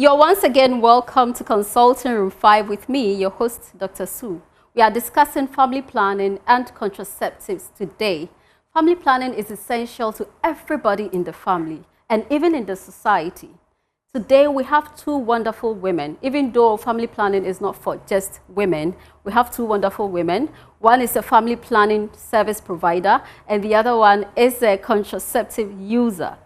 You're once again welcome to Consulting Room 5 with me, your host, Dr. Sue. We are discussing family planning and contraceptives today. Family planning is essential to everybody in the family and even in the society. Today we have two wonderful women. Even though family planning is not for just women, we have two wonderful women. One is a family planning service provider and the other one is a contraceptive user.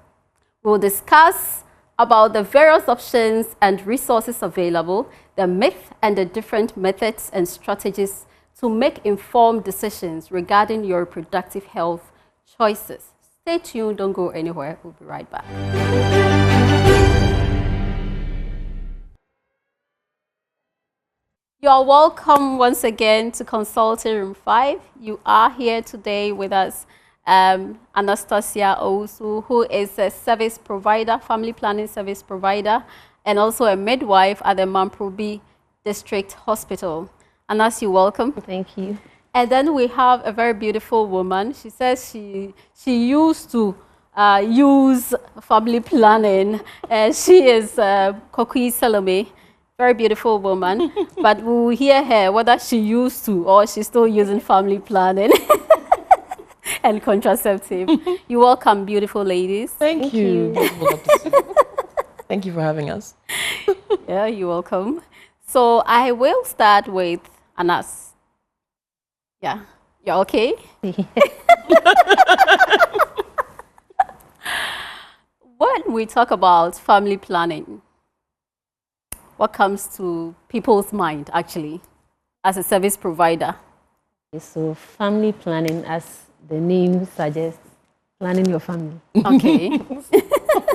We'll discuss about the various options and resources available, the myth and the different methods and strategies to make informed decisions regarding your reproductive health choices. Stay tuned, don't go anywhere, we'll be right back. You're welcome once again to Consulting Room 5. You are here today with us, Anastasia Owusu, who is a service provider, family planning service provider, and also a midwife at the Mamprobi District Hospital. Anas, you're welcome. Thank you. And then we have a very beautiful woman. She says she used to use family planning. She is Kokui Salome. Very beautiful woman, but we'll hear her whether she used to or she's still using family planning and contraceptive. You're welcome, beautiful ladies. Thank you. Thank you for having us. Yeah, you're welcome. So I will start with Anas. Yeah, you're okay? When we talk about family planning, what comes to people's mind, actually, as a service provider? So family planning, as the name suggests, planning your family. Okay.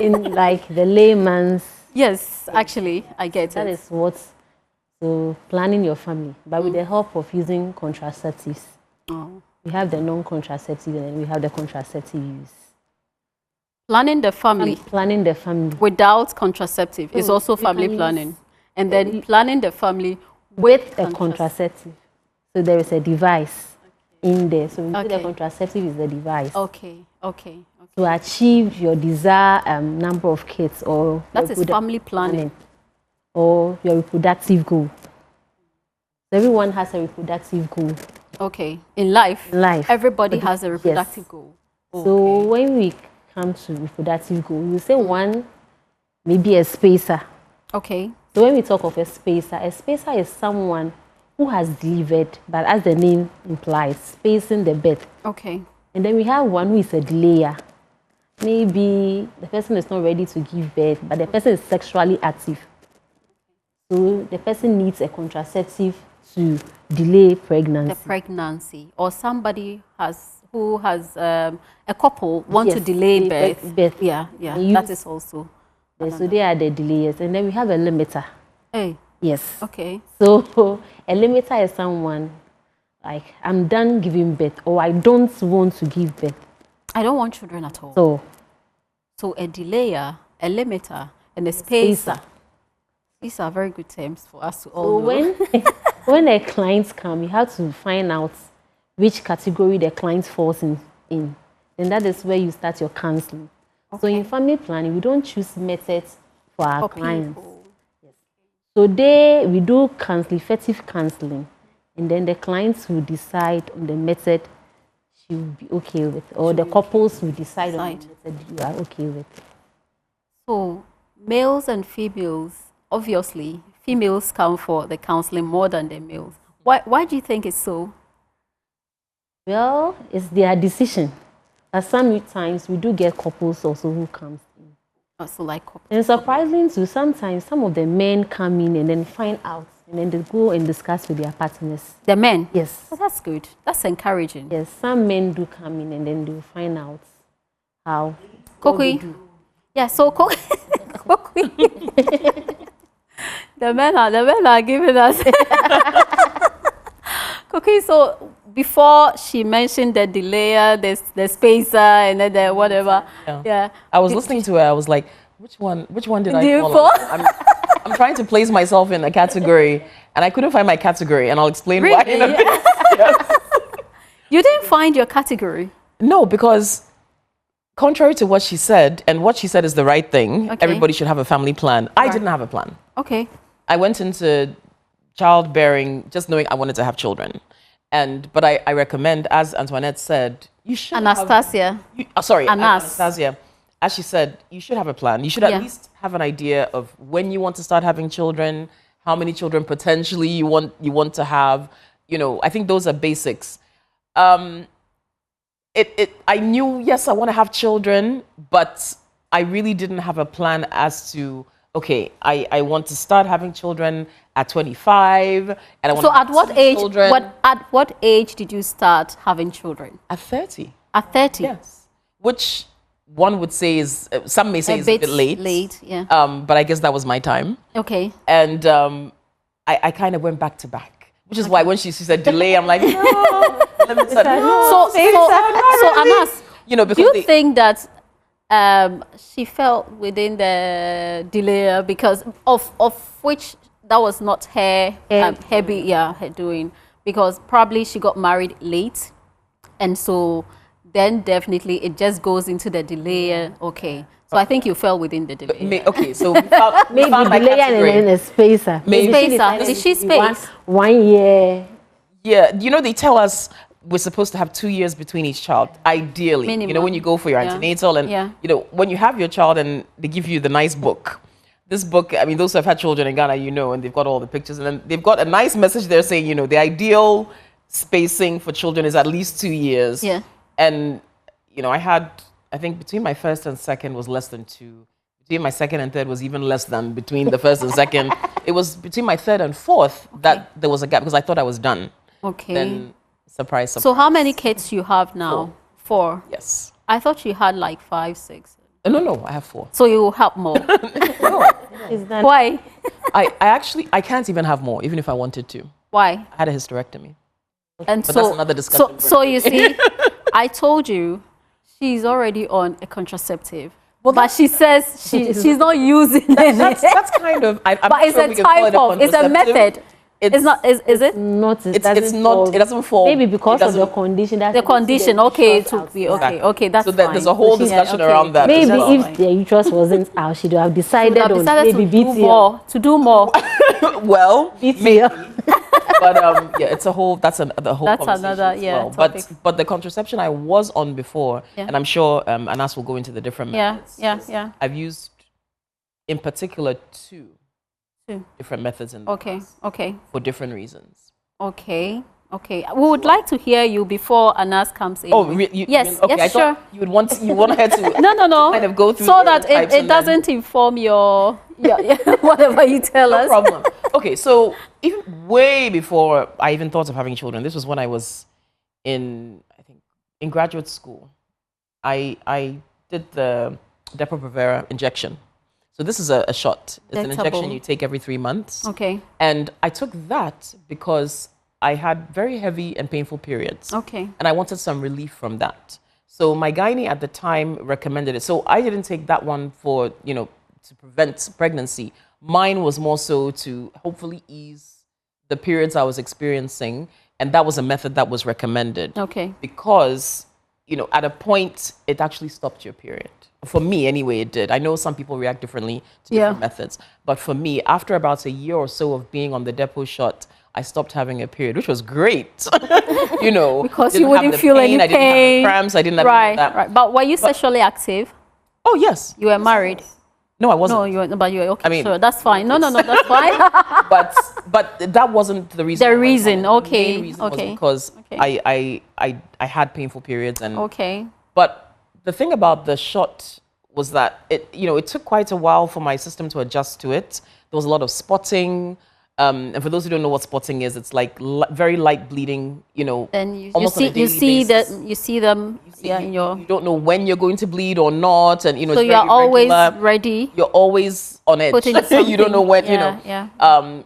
In like the layman's... Yes, actually, I get that it. is what, so planning your family, but with the help of using contraceptives. Oh. We have the non-contraceptive and then we have the contraceptive use. Planning the family. Planning the family. Without contraceptive is also family planning. And then planning the family with a contraceptive. So there is a device in there. So the contraceptive is the device. Okay. To achieve your desired number of kids or that is family planning or your reproductive goal. So everyone has a reproductive goal. Okay. In life. Everybody has a reproductive goal. Okay. So when we come to reproductive goal, we say one, maybe a spacer. Okay. So when we talk of a spacer is someone who has delivered, but as the name implies, spacing the birth. Okay. And then we have one who is a delayer. Maybe the person is not ready to give birth, but the person is sexually active. So the person needs a contraceptive to delay pregnancy. The pregnancy. Or somebody who has a couple want to delay birth. Yeah. That is also. So they are the delayers. And then we have a limiter. Hey. Yes. Okay. So a limiter is someone like, I'm done giving birth or I don't want to give birth. I don't want children at all. So a delayer, a limiter, and a spacer. These are very good terms for us to all know. When a client comes, you have to find out which category the client falls in. And that is where you start your counseling. Okay. So in family planning, we don't choose methods for our clients. Yes. So we do effective counseling, and then the clients will decide on the method she will be okay with, or the couples will decide on the method you are okay with. So males and females, obviously, females come for the counseling more than the males. Why do you think it's so? Well, it's their decision. But sometimes we do get couples also who comes in. Also like couples. And surprisingly too, sometimes some of the men come in and then find out and then they go and discuss with their partners. The men? Yes. Oh, that's good. That's encouraging. Yes, some men do come in and then they find out how. Kokui. Yeah, so Kokui. the men are giving us. Kokui, so before she mentioned the delayer, the spacer, and then the whatever. Yeah. I was listening to her. I was like, which one did I follow? I'm trying to place myself in a category, and I couldn't find my category, and I'll explain why in a bit. Yes. You didn't find your category? No, because contrary to what she said, and what she said is the right thing, Okay. everybody should have a family plan. I Right. didn't have a plan. Okay. I went into childbearing just knowing I wanted to have children. But I recommend, as Antoinette said, you should Anastasia. Anastasia. As she said, you should have a plan. You should Yeah. at least have an idea of when you want to start having children, how many children potentially you want to have. I think those are basics. I knew, yes, I want to have children, but I really didn't have a plan as to, okay, I want to start having children at 25, and I want So to have at what two age? children. At what age did you start having children? At 30. At 30. Yes. Which one would say is, some may say is a bit late. Late, yeah. But I guess that was my time. Okay. And I kind of went back to back, which is why when she said delay, I'm like, no, let me start. So Anas, Because do you think that she fell within the delay because of which that was not her her doing, because probably she got married late, and so then definitely it just goes into the delay. Okay. So I think you fell within the delay. Okay, so we found Maybe my delay category. and a spacer. Maybe. Spacer. Did she space? 1 year. Yeah, they tell us we're supposed to have 2 years between each child, ideally. Minimum. When you go for your Yeah. antenatal and, Yeah. when you have your child and they give you the nice book. This book, I mean, those who have had children in Ghana, and they've got all the pictures, and then they've got a nice message there saying, the ideal spacing for children is at least 2 years. Yeah. And, I think between my first and second was less than 2. Between my second and third was even less than between the first and second. It was between my third and fourth that there was a gap because I thought I was done. Okay. Then, surprise. So how many kids you have now? 4. Yes. I thought you had like 5, 6. No, I have 4. So you will have more. Is that Why? I can't even have more, even if I wanted to. Why? I had a hysterectomy. And But so that's another discussion. So you see, I told you she's already on a contraceptive. Well, but she says she's not using it. That's kind of. I'm but not it's sure a we can call type it of, it's a contraceptive. method. It's not, is it? not? It's not. It doesn't fall. Maybe because it of the doesn't- condition. That's The condition, okay, it to would be okay. That's So fine. there's a whole discussion okay. around that. Maybe as well. if the uterus wasn't out, she'd have decided Have on decided maybe to do BTL. more. To do more. Well, BTL. but it's a whole. That's the whole. That's conversation another, as yeah, well. topic. But the contraception I was on before, Yeah. and I'm sure Anas will go into the different methods. Yeah. I've used, in particular, 2 2. different methods in the Okay. for different reasons. Okay. We would like to hear you before Anas comes in. Oh, yes. Okay, Yes, I thought sure. you want her to. No. Kind of go through so the that types it and then- doesn't inform your whatever you tell No us. problem. Okay, so even way before I even thought of having children, this was when I was in graduate school. I did the Depo-Provera injection. So this is a shot. It's an injection Injectable. you take every 3 months. Okay. And I took that because I had very heavy and painful periods. Okay. And I wanted some relief from that. So my gynae at the time recommended it. So I didn't take that one for, to prevent pregnancy. Mine was more so to hopefully ease the periods I was experiencing. And that was a method that was recommended. Okay. Because, at a point, it actually stopped your period. For me, anyway, it did. I know some people react differently to different methods. But for me, after about a year or so of being on the Depo shot, I stopped having a period, which was great. Because you didn't have wouldn't the feel any I didn't have pain. the cramps. I didn't have any of that. Right. But were you sexually active? Oh, yes. You were married? No, I wasn't. No, you were. But you were okay. I mean, sure, that's fine. No, that's fine. But that wasn't the reason. The I went reason, on it. okay, The main reason was okay, because okay. I had painful periods and. Okay. But the thing about the shot was that it took quite a while for my system to adjust to it. There was a lot of spotting. And for those who don't know what spotting is, it's like very light bleeding, Then you almost on a daily see basis. you see them in your. You don't know when you're going to bleed or not, and So you're always ready. You're always on edge. Putting You don't know when. Yeah.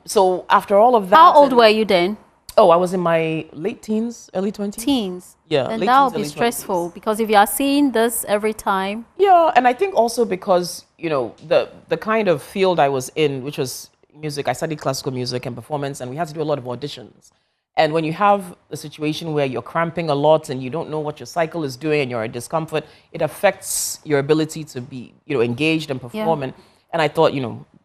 So after all of that, How old were you then? Oh, I was in my late teens, early 20s. Teens. Yeah, Then late that teens, would be early 20s. stressful because if you are seeing this every time. Yeah, and I think also because the kind of field I was in, which was music, I studied classical music and performance, and we had to do a lot of auditions. And when you have a situation where you're cramping a lot and you don't know what your cycle is doing and you're in discomfort, it affects your ability to be, engaged and performing. And I thought,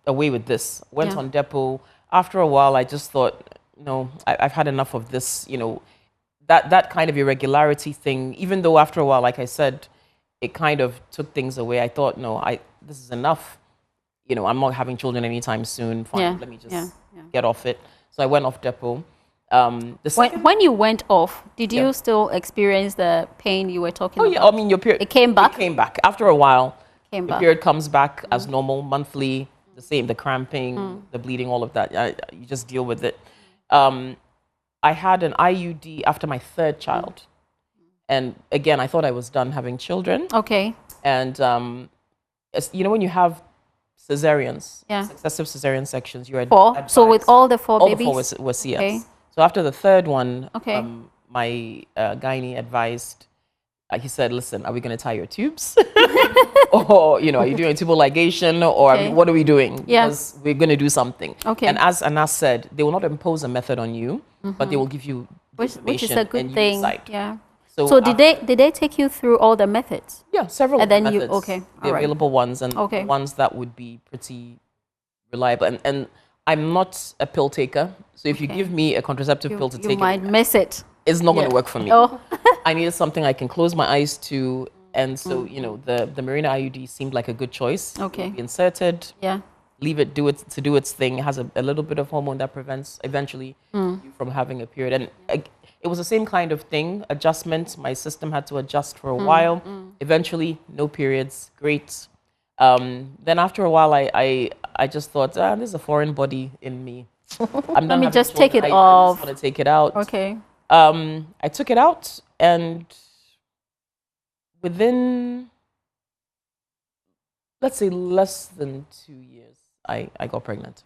away with this. Went on depot. After a while, I just thought, no, I've had enough of this, that kind of irregularity thing. Even though after a while, like I said, it kind of took things away. I thought, no, this is enough. I'm not having children anytime soon. Fine, let me just get off it. So I went off depot. When you went off, did you still experience the pain you were talking about? Oh, yeah. I mean, your period. It came back? It came back. After a while, the period comes back as normal, monthly, the same, the cramping, the bleeding, all of that. You just deal with it. I had an IUD after my third child. And again, I thought I was done having children. Okay. And, when you have cesareans, successive cesarean sections, you're four. So with all the four babies? All the four were CS. Okay. So after the third one, my gynae advised, he said, listen, are we going to tie your tubes? Or, are you doing tubal ligation? Or what are we doing? Because we're going to do something. Okay. And as Anas said, they will not impose a method on you, but they will give you which is a good thing. Yeah. So did they take you through all the methods? Yeah, several and then methods. The available ones and ones that would be pretty reliable. And I'm not a pill taker. So if you give me a contraceptive pill to take, you might miss it. It's not going to work for me. Oh. I needed something I can close my eyes to. And so, the Mirena IUD seemed like a good choice. Okay. Be inserted. Yeah. Leave it, do its thing. It has a little bit of hormone that prevents eventually you from having a period. And it was the same kind of thing, adjustment. My system had to adjust for a while. Eventually, no periods, great. Then after a while, I just thought, there's a foreign body in me. I'm Let me just take it off. I just want to take it out. Okay. I took it out, and within, let's say, less than 2 years, I got pregnant.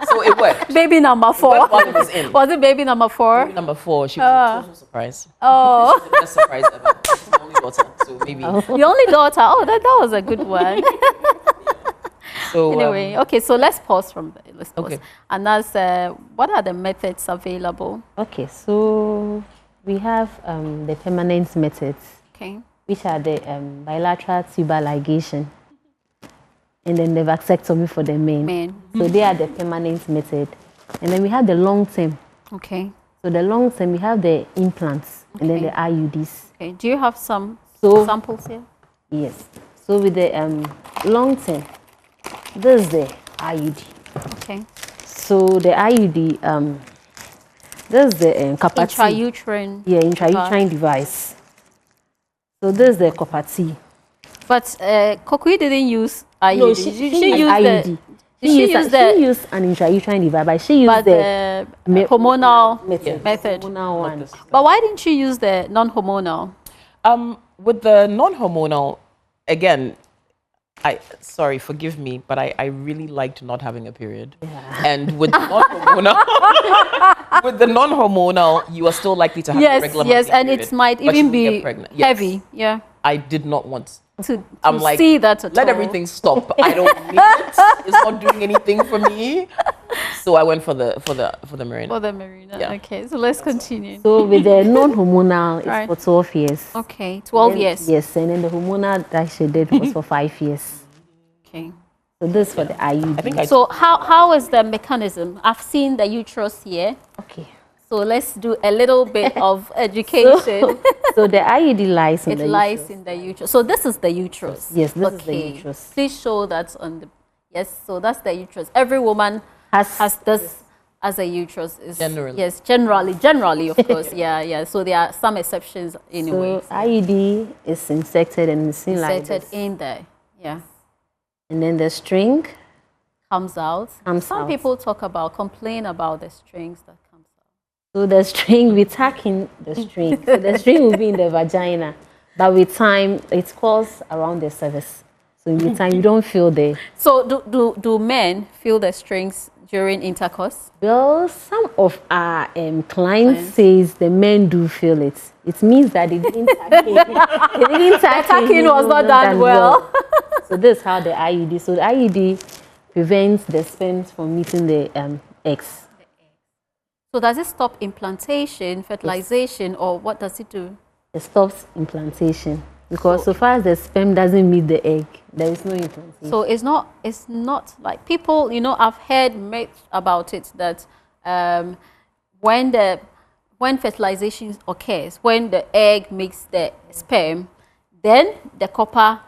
So it worked. Baby number 4. While it was in. Was it baby number 4? Baby number 4. She was a total surprise. Oh. She was the best surprise ever. She's my only daughter. So maybe. Your only daughter. Oh, that was a good one. So, anyway, okay, so let's pause from there. Let's pause. Okay. And that's, what are the methods available? Okay, so we have the permanent methods, which are the bilateral tubal ligation, and then the vasectomy for the men. So they are the permanent method. And then we have the long term. Okay. So the long term, we have the implants and then the IUDs. Okay. Do you have some samples here? Yes. So with the long term, this is the IUD. Okay. So the IUD, this is the copper intrauterine. Yeah, intrauterine device. So this is the copper T. But Kokui didn't use IUD. No, she used IUD. She used an intrauterine device, but she used the hormonal method. Hormonal one. But why didn't you use the non-hormonal? With the non-hormonal, again, sorry, forgive me, but I really liked not having a period. Yeah. And with the non-hormonal, you are still likely to have a regular monthly and period, it might even be heavy. Yeah. I did not want to see that at let all. Everything stop. I don't need it. It's not doing anything for me. So I went for the Mirena. For the Mirena. Yeah. Okay, so let's continue. So with the non-hormonal, it's for 12 years. Okay, 12 years. Yes, and then the hormonal that she did was for 5 years. Okay. So this is for the IUD. So how is the mechanism? I've seen the uterus here. Okay. So let's do a little bit of education. So the IUD lies in the uterus. It lies in the uterus. So this is the uterus. Yes, this is the uterus. Please show that on the. Yes, so that's the uterus. Every woman has this as a uterus. Generally. Yes, generally, of course. Yeah. So there are some exceptions anyway. So IUD is inserted and it's like this. In there. Yeah. And then the string comes out. Some people complain about the strings that comes out. So the string, we tack in the string. So the string will be in the vagina, but with time, it curls around the cervix. So with time, you don't feel the. So do men feel the strings during intercourse? Well, some of our clients says the men do feel it. It means that they didn't tack in. They didn't tack in. Tacking was not done well. So this is how the IUD. So the IUD prevents the sperm from meeting the eggs. So does it stop implantation, fertilization, or what does it do? It stops implantation because so far as the sperm doesn't meet the egg, there is no implantation. So it's not like people, you know, I've heard myths about it that when fertilization occurs, when the egg meets the sperm, then the copper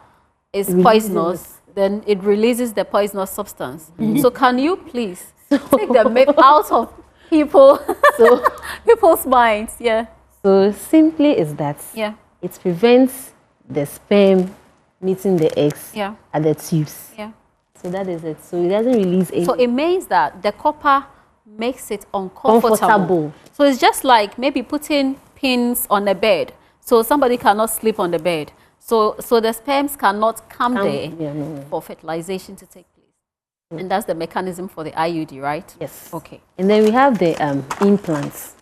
is poisonous, then it releases the poisonous substance. So can you please take the myth out of people's minds? Yeah. So simply is that it prevents the sperm meeting the eggs at the tubes. Yeah. So that is it. So it doesn't release any. So it means that the copper makes it uncomfortable. So it's just like maybe putting pins on a bed. So somebody cannot sleep on the bed. So the sperms cannot come there for fertilization to take place. And that's the mechanism for the IUD, right? Yes. Okay. And then we have the implants.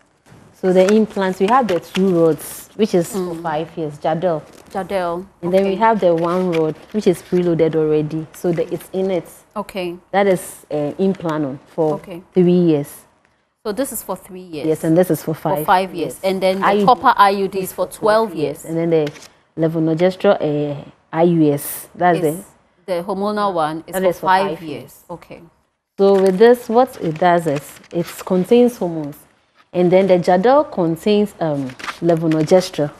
So the implants, we have the 2 rods, which is for 5 years, Jadel. And then we have the 1 rod, which is preloaded already. So it's in it. Okay. That is implant for 3 years. So this is for 3 years. Yes, and this is for 5. For 5 years. And then the copper IUD is for 12 years. And then the levonorgestrel IUS, that's the hormonal one is for 5 years. Okay. So with this, what it does is it contains hormones. And then the Jadel contains levonorgestrel,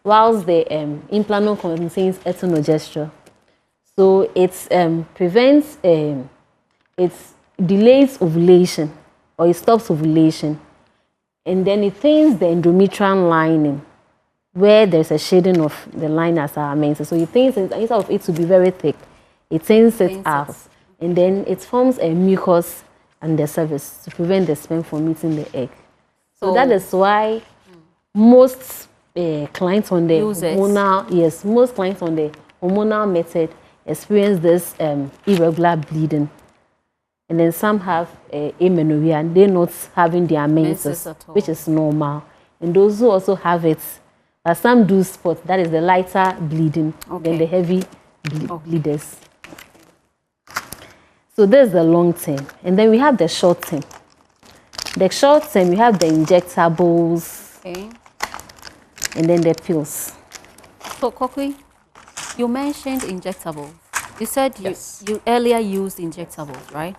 whilst the implanton contains etonogestrel. So it prevents, it delays ovulation, or it stops ovulation. And then it thins the endometrial lining, where there's a shading of the line as our menses. So it thins, instead of it to be very thick, it thins it out. And then it forms a mucus and the cervix to prevent the sperm from meeting the egg. So that is why most clients on the hormonal, most clients on the hormonal method experience this irregular bleeding. And then some have amenorrhea, and they're not having their menses, which is normal. And those who also have it, some do spot, that is the lighter bleeding than the heavy bleeders. So there's the long term. And then we have the short term. The short term, we have the injectables, and then the pills. So, Kokui, you mentioned injectables. You said you earlier used injectables, right?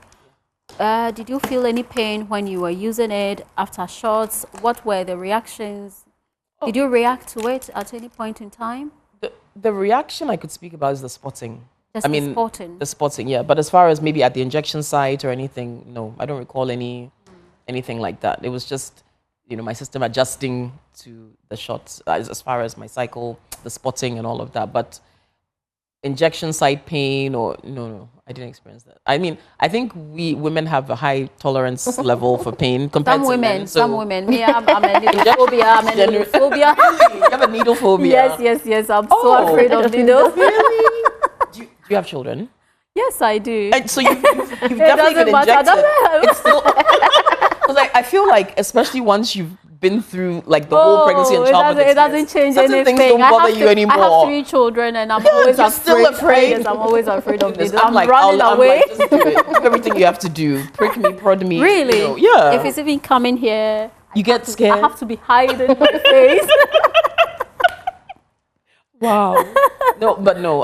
Did you feel any pain when you were using it after shots? What were the reactions? Did you react to it at any point in time? The reaction I could speak about is the spotting. The spotting, yeah. But as far as maybe at the injection site or anything, no, I don't recall anything like that. It was just, my system adjusting to the shots as far as my cycle, the spotting and all of that. But injection site pain or no, I didn't experience that. I think we women have a high tolerance level for pain compared to men. Some women. Me, I'm a needle phobia. I'm a needle phobia. You have a needle phobia? Yes. I'm so afraid of needles. Really? Do you have children? Yes, I do. And so you've definitely been injected. It's still, I feel like, especially once you've been through the whole pregnancy and childbirth, it doesn't change anything. Things don't bother you anymore. I have 3 children, and I'm always afraid. Yes, I'm always afraid of this. I'm running away. Just do it. Do everything you have to do. Prick me, prod me. Really? Yeah. If it's even coming here, you get scared. I have to be hiding my face. Wow. No,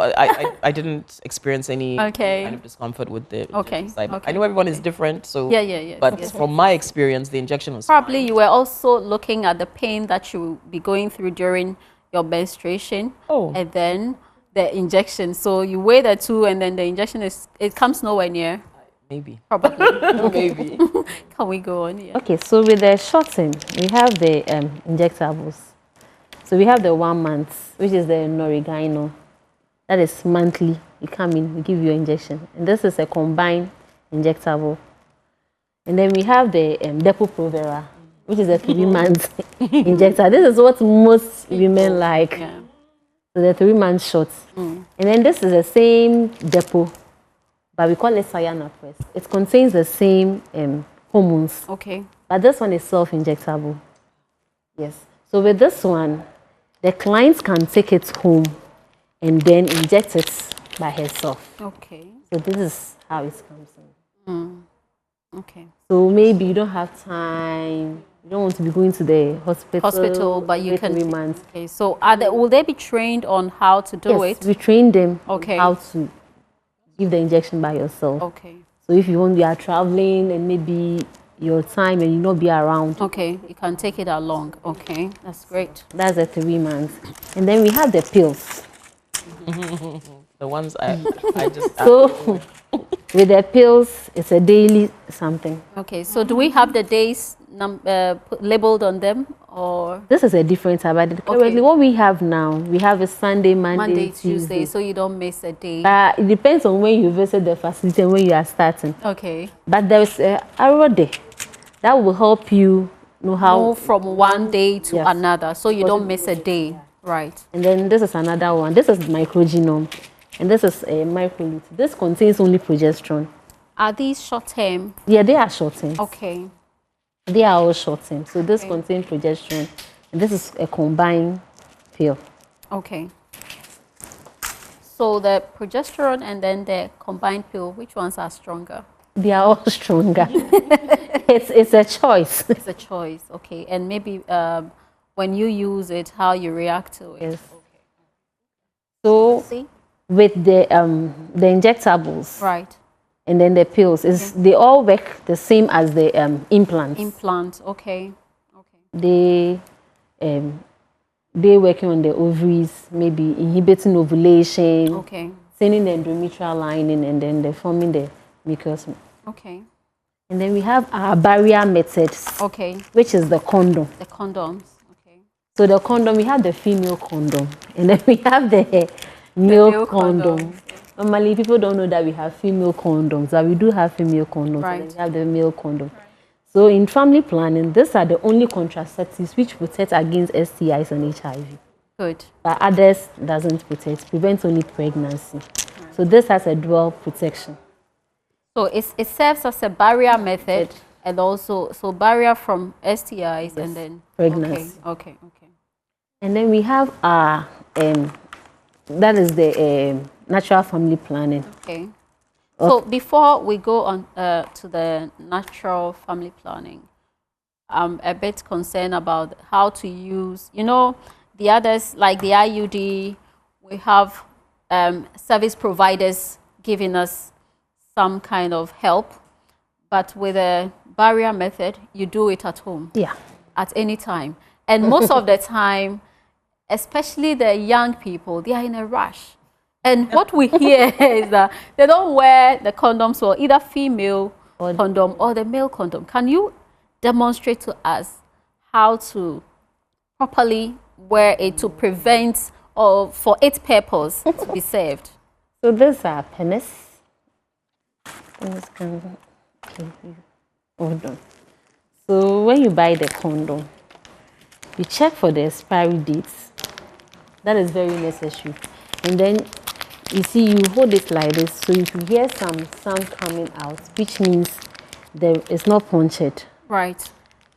I didn't experience any kind of discomfort with the injection site. I know everyone is different, so yeah. But from my experience, the injection was probably fine. You were also looking at the pain that you will be going through during your menstruation. And then the injection. So you weigh the two, and then the injection comes nowhere near. Maybe. Probably. Maybe. Can we go on? Yeah. Okay, so with the short term, we have the injectables. So we have the 1 month, which is the Norigino. That is monthly. You come in, we give you an injection. And this is a combined injectable. And then we have the Depo-Provera, which is a 3 month injector. This is what most women like. Yeah. So the 3 month shots. And then this is the same Depo, but we call it Cyanopress. It contains the same hormones. Okay. But this one is self-injectable. Yes. So with this one, the clients can take it home and then inject it by herself. Okay. So this is how it comes in. Okay. So maybe you don't have time. You don't want to be going to the hospital. But you every can. 3 months. Okay. So will they be trained on how to do Yes, it? we train them on Okay. how to give the injection by yourself. Okay. So if you are traveling and maybe your time and you not be around, Okay. You can take it along. Okay. That's great. that's the 3 months. And then we have the pills. The ones I just So with the pills, it's a daily something. Okay. So do we have the days labeled on them, or This is a different type. But currently, what we have now, we have a Sunday, Monday, Tuesday, so you don't miss a day? It depends on when you visit the facility and when you are starting. Okay. But there's a arrow day that will help you know how move from one day to Yes. another, so you don't miss a day. Right. And then this is another one. This is microgenome, and this is a microlith. This contains only progesterone. Are these short term? Yeah, they are short term. Okay. They are all short term. So this Okay. contains progesterone, and this is a combined pill. Okay. So the progesterone and then the combined pill, which ones are stronger? They are all stronger. it's a choice. It's a choice. Okay. And maybe when you use it, how you react to it. Yes. So See? with the injectables, Right. and then the pills, they all work the same as the implants. Implant. Okay. Okay. They working on the ovaries, maybe inhibiting ovulation, Okay. thinning the endometrial lining, and then they're forming the mucus. Okay. And then we have our barrier methods, Okay. which is the condom. The condoms. Okay. So the condom, we have the female condom, and then we have the male male condom. condoms. Normally, people don't know that we have female condoms, but we do have female condoms. Right. And then we have the male condom. So in family planning, these are the only contraceptives which protect against STIs and HIV. Good. But others doesn't protect, prevents only pregnancy. So this has a dual protection. So it serves as a barrier method, and also barrier from STIs and then Pregnancy. Okay. Okay. And then we have our that is the natural family planning. Okay. So before we go on to the natural family planning, I'm a bit concerned about how to use, the others like the IUD. We have service providers giving us some kind of help, but with a barrier method, you do it at home. Yeah. At any time. And most of the time, especially the young people, they are in a rush. And what we hear is that they don't wear the condoms, for either female condom or the male condom. Can you demonstrate to us how to properly wear it to prevent or for its purpose to be served? So these are penis. Hold on. So when you buy the condom, you check for the expiry dates. That is very necessary. And then you see, you hold it like this. So if you hear some sound coming out, which means there is not punctured. Right.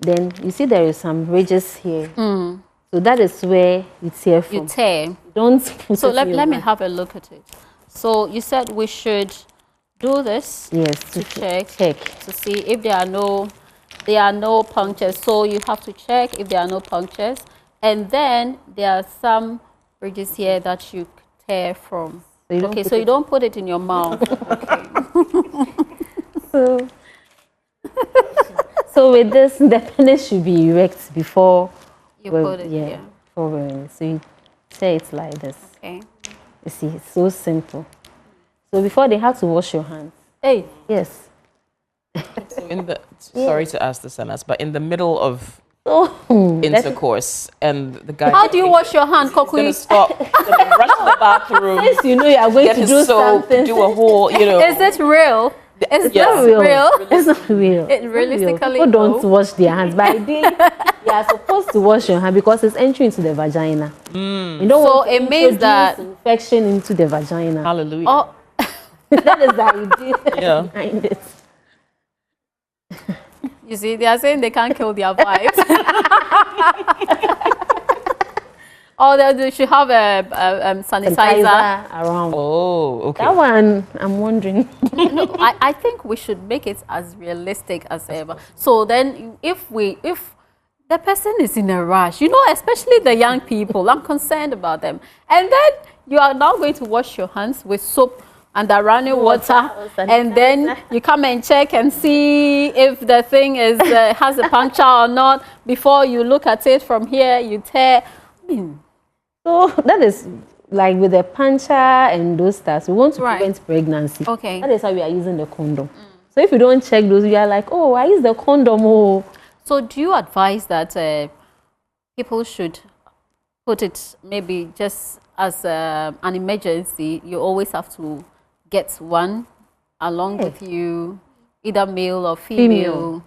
Then you see there is some ridges here. So that is where you tear from. You tear. Don't put So it in your let me mouth. have a look at it. So you said we should do this Yes, to check check. to see if there are no punctures. So you have to check if there are no punctures, and then there are some ridges here that you tear from. So you don't Okay, put so you it- don't put it in your mouth. Okay. So, so with this, the penis should be erect before You put it here. before wearing it. So you say it like this. Okay. You see, it's so simple. So before they have to wash your hands. Hey. Yes. So sorry to ask this, Anas, but in the middle of Oh, intercourse, and the guy. How do you wash your hand, He's gonna Kokui? stop, he's gonna rush to the bathroom, since you know you are going get to his do soap, something. do a whole, Is it real? Is Yeah. this real. real? It's not real. It It's not realistically, real. People don't no. wash their hands. By day, you are supposed to wash your hand because it's entering into the vagina. You don't So want to it means introduce that- infection into the vagina. Hallelujah. Oh, That is the idea Yeah. behind it. you see, they are saying they can't kill their vibes. Oh, they should have a sanitizer. around. Oh, okay. That one, I'm wondering. No, I think we should make it as realistic as ever. So then if the person is in a rush, especially the young people, I'm concerned about them. And then you are now going to wash your hands with soap and the running water, and then you come and check and see if the thing is has a puncture or not before you look at it from here, you tear. So that is like with the puncture and those stuff, we want to Right. prevent pregnancy. Okay. That is why we are using the condom. So if you don't check those, you are like, oh, I use the condom. Oh. So do you advise that people should put it maybe just as an emergency? You always have to get one along with you, either male or female.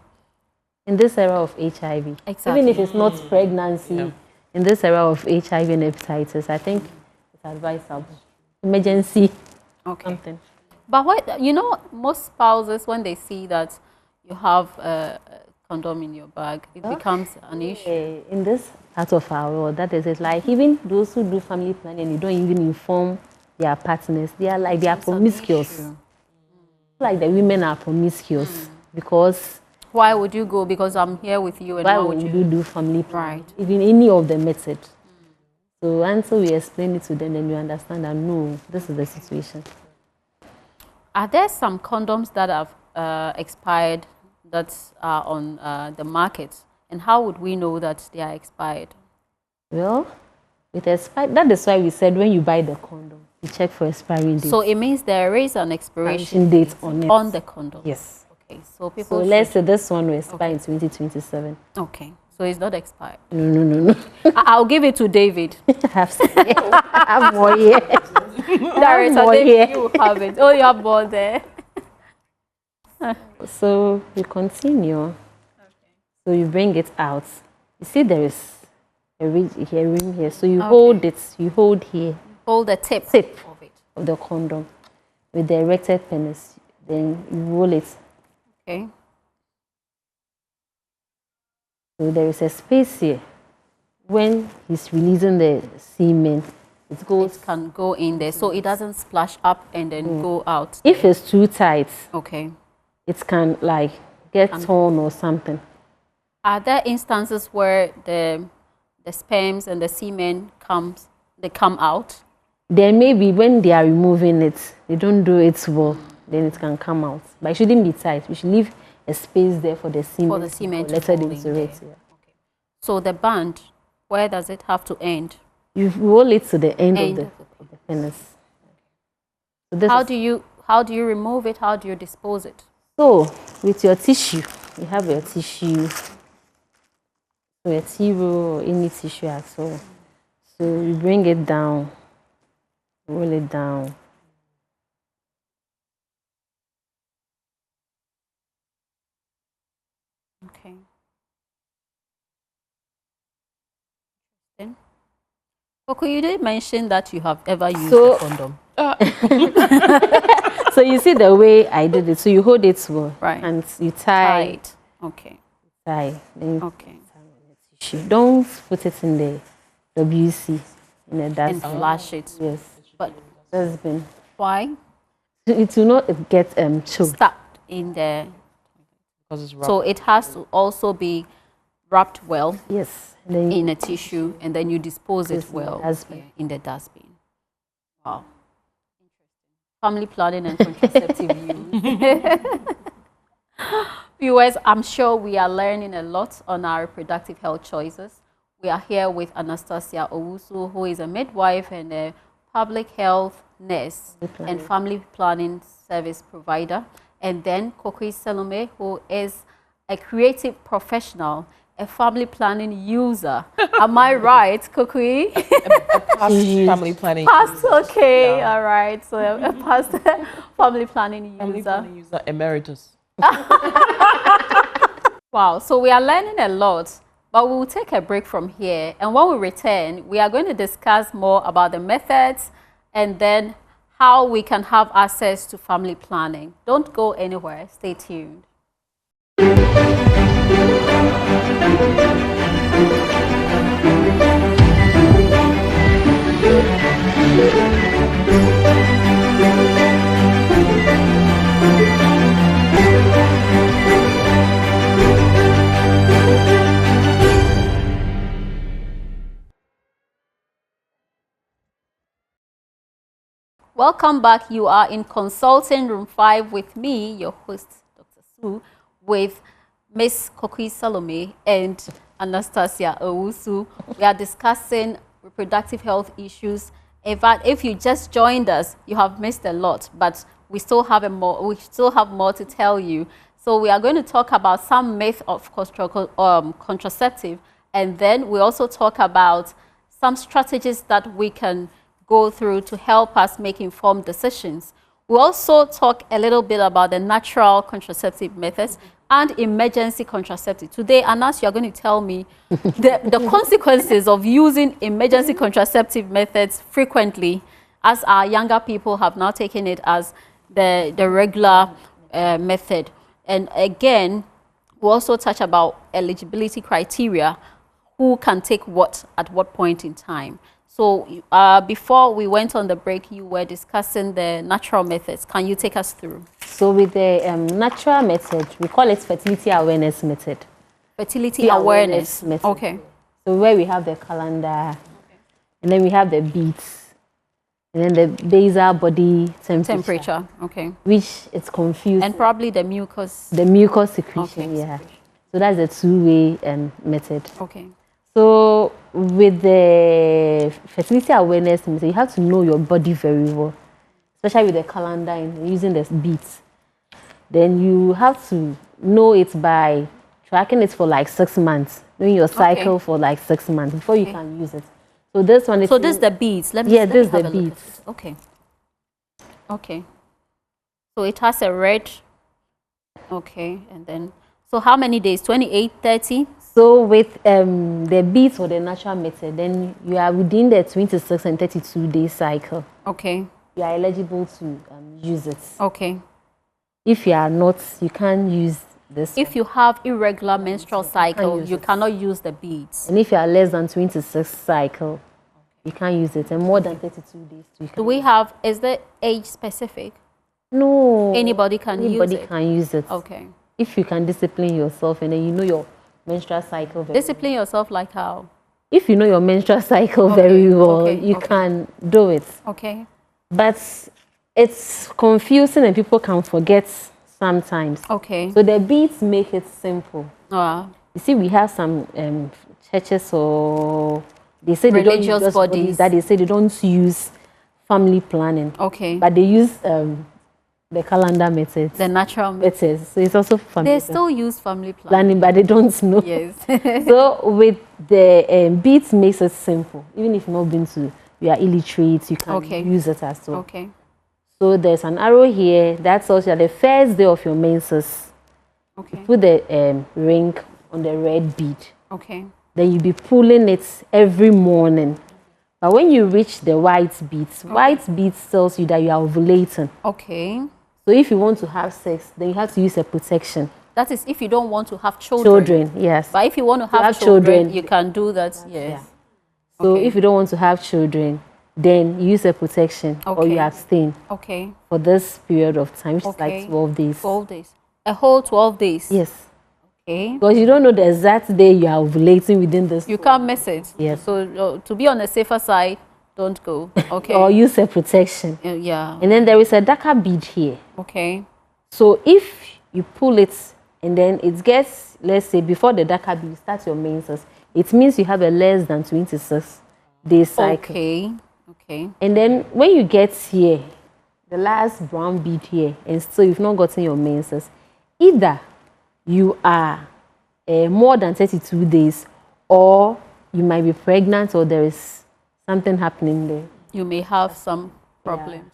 In this era of HIV, Exactly. even if it's not pregnancy, in this era of HIV and hepatitis, I think it's advisable. Emergency, something. But most spouses, when they see that you have a condom in your bag, it becomes an issue. In this part of our world, that is it. Like even those who do family planning, you don't even inform their partners. They are promiscuous. Like the women are promiscuous because. Why would you go? Because I'm here with you, and why would you do family Right. planning? Even any of the methods. So until we explain it to them, then you understand that no, this is the situation. Are there some condoms that have expired that are on the market? And how would we know that they are expired? Well, it expired. That is why we said when you buy the condom, you check for expiry date. So it means there is an expiration date on it. on the condom. Yes. Okay. So people. So let's say this one will expire in 2027. Okay. So it's not expired. No. I'll give it to David. I have more here. Director David, you have it. Oh, you have more there. So we continue. Okay. So you bring it out. You see there is a ring here. So you hold it. You hold here. Hold the tip of it, of the condom with the erected penis. Then you roll it. Okay. So there is a space here. When he's releasing the semen, it can go in there, so it doesn't splash up and then go out. If it's too tight, okay, it can like get torn or something. Are there instances where the sperms and the semen come out? There may be when they are removing it, they don't do it well, then it can come out. But it shouldn't be tight. We should leave a space there for the semen to let it into it. Yeah. Okay. So the band, where does it have to end? You roll it to the end of the penis. So how do you remove it? How do you dispose it? So with your tissue, you have your tissue, so a tea roll or any tissue at all. So you bring it down, roll it down. Okay. Then, Coco, you did mention that you have ever used a condom. So you see the way I did it. So you hold it well, right, and you tie. Tight. Okay. Tie. Then okay. Tissue. Don't put it in the WC in the dust. And flash it. Yes. But dustbin. Why? It will not get choked. Stuck in there. So it has to also be wrapped well. Yes. In a tissue, and then you dispose it well in the dustbin. Wow. Family planning and contraceptive use. Viewers, I'm sure we are learning a lot on our reproductive health choices. We are here with Anastasia Owusu, who is a midwife and a public health nurse and family planning service provider. And then Kokui Salome, who is a creative professional, a family planning user. Am I right, Kokui? A past family planning past, okay, yeah. All right. So a past family planning user. Family planning user emeritus. Wow, so we are learning a lot, but we will take a break from here. And when we return, we are going to discuss more about the methods and then how we can have access to family planning. Don't go anywhere. Stay tuned. Welcome back. You are in Consulting Room 5 with me, your host, Dr. Sue, with Miss Kokui Salome and Anastasia Owusu. We are discussing reproductive health issues. In fact, if you just joined us, you have missed a lot, but we still have more to tell you. So we are going to talk about some myth of contraceptive, and then we also talk about some strategies that we can go through to help us make informed decisions. We'll also talk a little bit about the natural contraceptive methods and emergency contraceptive. Today, Anas, you're going to tell me the consequences of using emergency contraceptive methods frequently, as our younger people have now taken it as the regular method. And again, we'll also touch about eligibility criteria, who can take what at what point in time. So before we went on the break, you were discussing the natural methods. Can you take us through? So with the natural method, we call it fertility awareness method. Fertility awareness method. Okay. So where we have the calendar, and then we have the beats, and then the basal body temperature. Okay. Which is confusing. And probably the mucus. The mucus secretion, yeah. So that's a two-way method. Okay. So with the fertility awareness method, you have to know your body very well, especially with the calendar and using the beats. Then you have to know it by tracking it for like 6 months, knowing your cycle for like 6 months before you can use it. So this one is... So this is the beads. This is the beads. Okay. Okay. So it has a red... Okay, and then... So how many days? 28, 30? So with the beads or the natural method, then you are within the 26 and 32 day cycle. Okay. You are eligible to use it. Okay. If you are not, you can't use this. If you have irregular menstrual cycle, you cannot use the beads. And if you are less than 26 cycle, you can't use it. And more than 32 days, you can. Do we have, is there age specific? No. Anybody can use it? Anybody can use it. Okay. If you can discipline yourself and then you know your menstrual cycle very Discipline yourself like how? If you know your menstrual cycle very well, you can do it. Okay. But it's confusing and people can forget sometimes. Okay. So the beads make it simple. You see, we have some churches or they say they don't use bodies that they say they don't use family planning. Okay. But they use the calendar methods. The natural methods. So it's also family. They still use family planning, but they don't know. Yes. So with the beads makes it simple. Even if you've not been to, you are illiterate, you can use it as well. Okay. So there's an arrow here that tells you the first day of your menses. Okay. You put the ring on the red bead. Okay. Then you'll be pulling it every morning. But when you reach the white beads, white beads tells you that you are ovulating. Okay. So if you want to have sex, then you have to use a protection. That is if you don't want to have children. Children, yes. But if you want to have children, you can do that, yes. Yeah. So if you don't want to have children, then you use a protection or you abstain for this period of time, which is like 12 days. 12 days. A whole 12 days? Yes. Okay. Because you don't know the exact day you are ovulating within this. You can't miss it. Yes. So to be on the safer side, don't go. Okay. Or use a protection. Yeah. And then there is a darker bead here. Okay. So if you pull it and then it gets, let's say, before the darker bead starts your menses, it means you have a less than 26 day cycle. Okay. Okay. And then when you get here, the last brown bead here, and still you've not gotten your menses, either you are more than 32 days or you might be pregnant or there is something happening there. You may have some problems.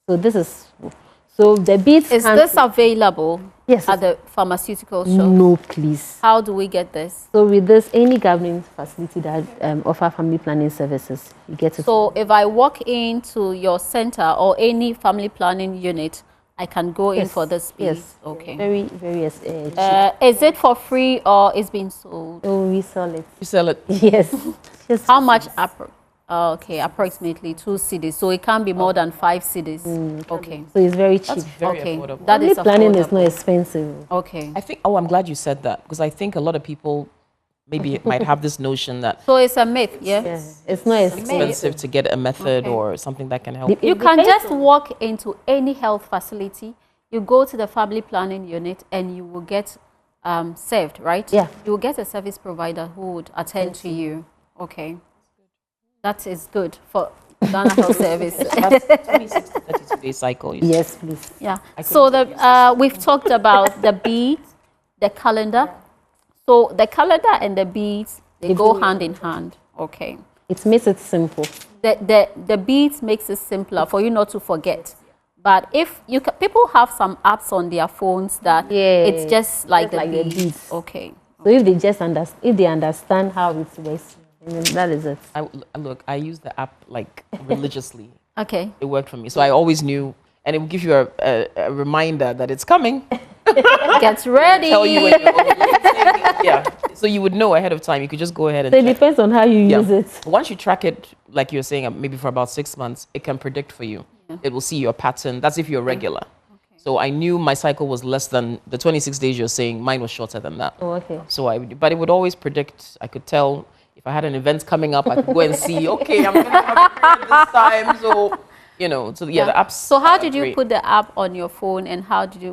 So this is, so the beads. Is this available at the pharmaceutical shop? No, please. How do we get this? So with this, any government facility that offer family planning services, you get it. So if I walk into your center or any family planning unit, I can go in for this piece? Yes. Okay. Very, very cheap. Is it for free or it's being sold? Oh, we sell it. You sell it? Yes. How much? Okay, approximately 2 cedis. So it can't be more than 5 cedis. Okay. So it's very cheap. That's very affordable. That is planning affordable. is not expensive. Okay. I think, I'm glad you said that because I think a lot of people maybe might have this notion that So it's a myth, yeah? It's not expensive to get a method or something that can help. You can just walk into any health facility, you go to the family planning unit, and you will get served, right? Yeah. You will get a service provider who would attend to you. Okay. That is good for Ghana Health Service. That's 26 to 32 day cycle. Yes, please. Yeah. So we've talked about the beads, the calendar. So the calendar and the beads, they go hand in hand. Okay. It makes it simple. The beads makes it simpler for you not to forget. But if people have some apps on their phones that it's just like the beads. Okay. So if they understand how it works, that is it. Look, I use the app like religiously. Okay. It worked for me. So I always knew, and it will give you a reminder that it's coming. Get ready. Tell you when yeah. So you would know ahead of time. You could just go ahead and So it depends on how you use it. Once you track it, like you're saying, maybe for about 6 months, it can predict for you. Yeah. It will see your pattern. That's if you're regular. Okay. So I knew my cycle was less than the 26 days you're saying. Mine was shorter than that. Oh, okay. So but it would always predict. I could tell if I had an event coming up, I could go and see, okay, I'm going to have a period this time. So, so the apps. So how did you put the app on your phone, and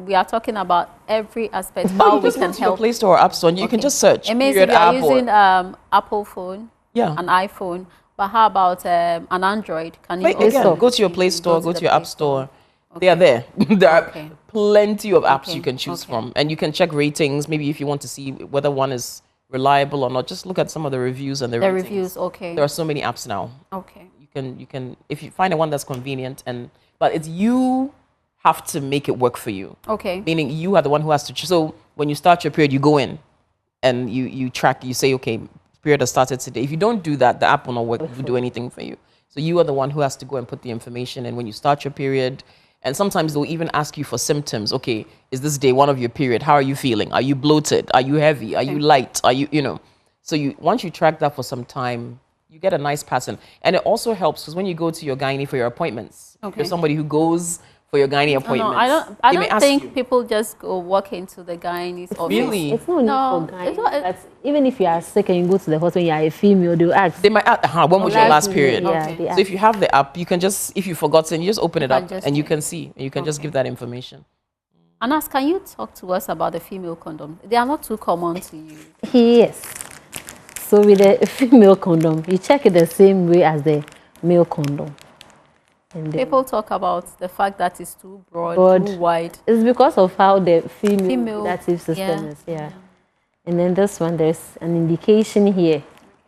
we are talking about every aspect, how we can help. Your Play Store or App Store, you can just search. It means if you are using Apple phone, an iPhone, but how about an Android? Can you also go to your Play Store, go to your App Store. Okay. They are there. There are plenty of apps you can choose from, and you can check ratings. Maybe if you want to see whether one is reliable or not, just look at some of the reviews and the ratings. Reviews. Okay. There are so many apps now. Okay. You can if you find one that's convenient, but it's you have to make it work for you. Okay. Meaning you are the one who has to. So when you start your period, you go in and you track. You say, okay, period has started today. If you don't do that, the app will not work. Will do anything for you. So you are the one who has to go and put the information. And when you start your period, and sometimes they'll even ask you for symptoms. Okay, is this day one of your period? How are you feeling? Are you bloated? Are you heavy? Are you light? Are you So once you track that for some time, you get a nice pattern. And it also helps because when you go to your gynae for your appointments, you're somebody who goes for your gynae appointments. No, I don't think people just go walk into the gynae's office. Really? It's not need for gynae. Even if you are sick and you go to the hospital, you are a female, they'll ask. They might ask, when was your last period? Yeah, so if you have the app, you can just, if you've forgotten, you just open it up and you can see. And you can just give that information. Anas, can you talk to us about the female condom? They are not too common to use. Yes. So with the female condom, you check it the same way as the male condom. And people talk about the fact that it's too broad, too wide. It's because of how the female reproductive system is. Yeah. And then this one, there's an indication here.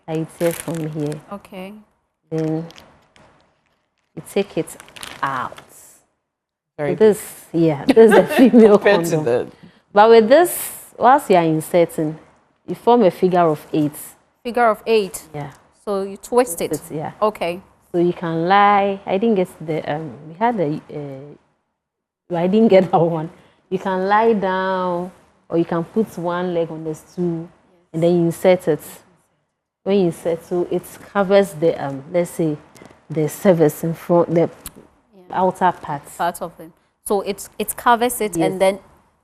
I take from here. Okay. Then you take it out. So this is the female condom. But with this, whilst you are inserting, you form a figure of 8. Figure of 8. Yeah. So you twist it. Yeah. Okay. So you can lie. I think it's the we had the. I didn't get that one. You can lie down, or you can put one leg on the stool, and then you insert it. When you insert, so it covers the let's say the cervix in front, the outer part of them. So it covers it, and then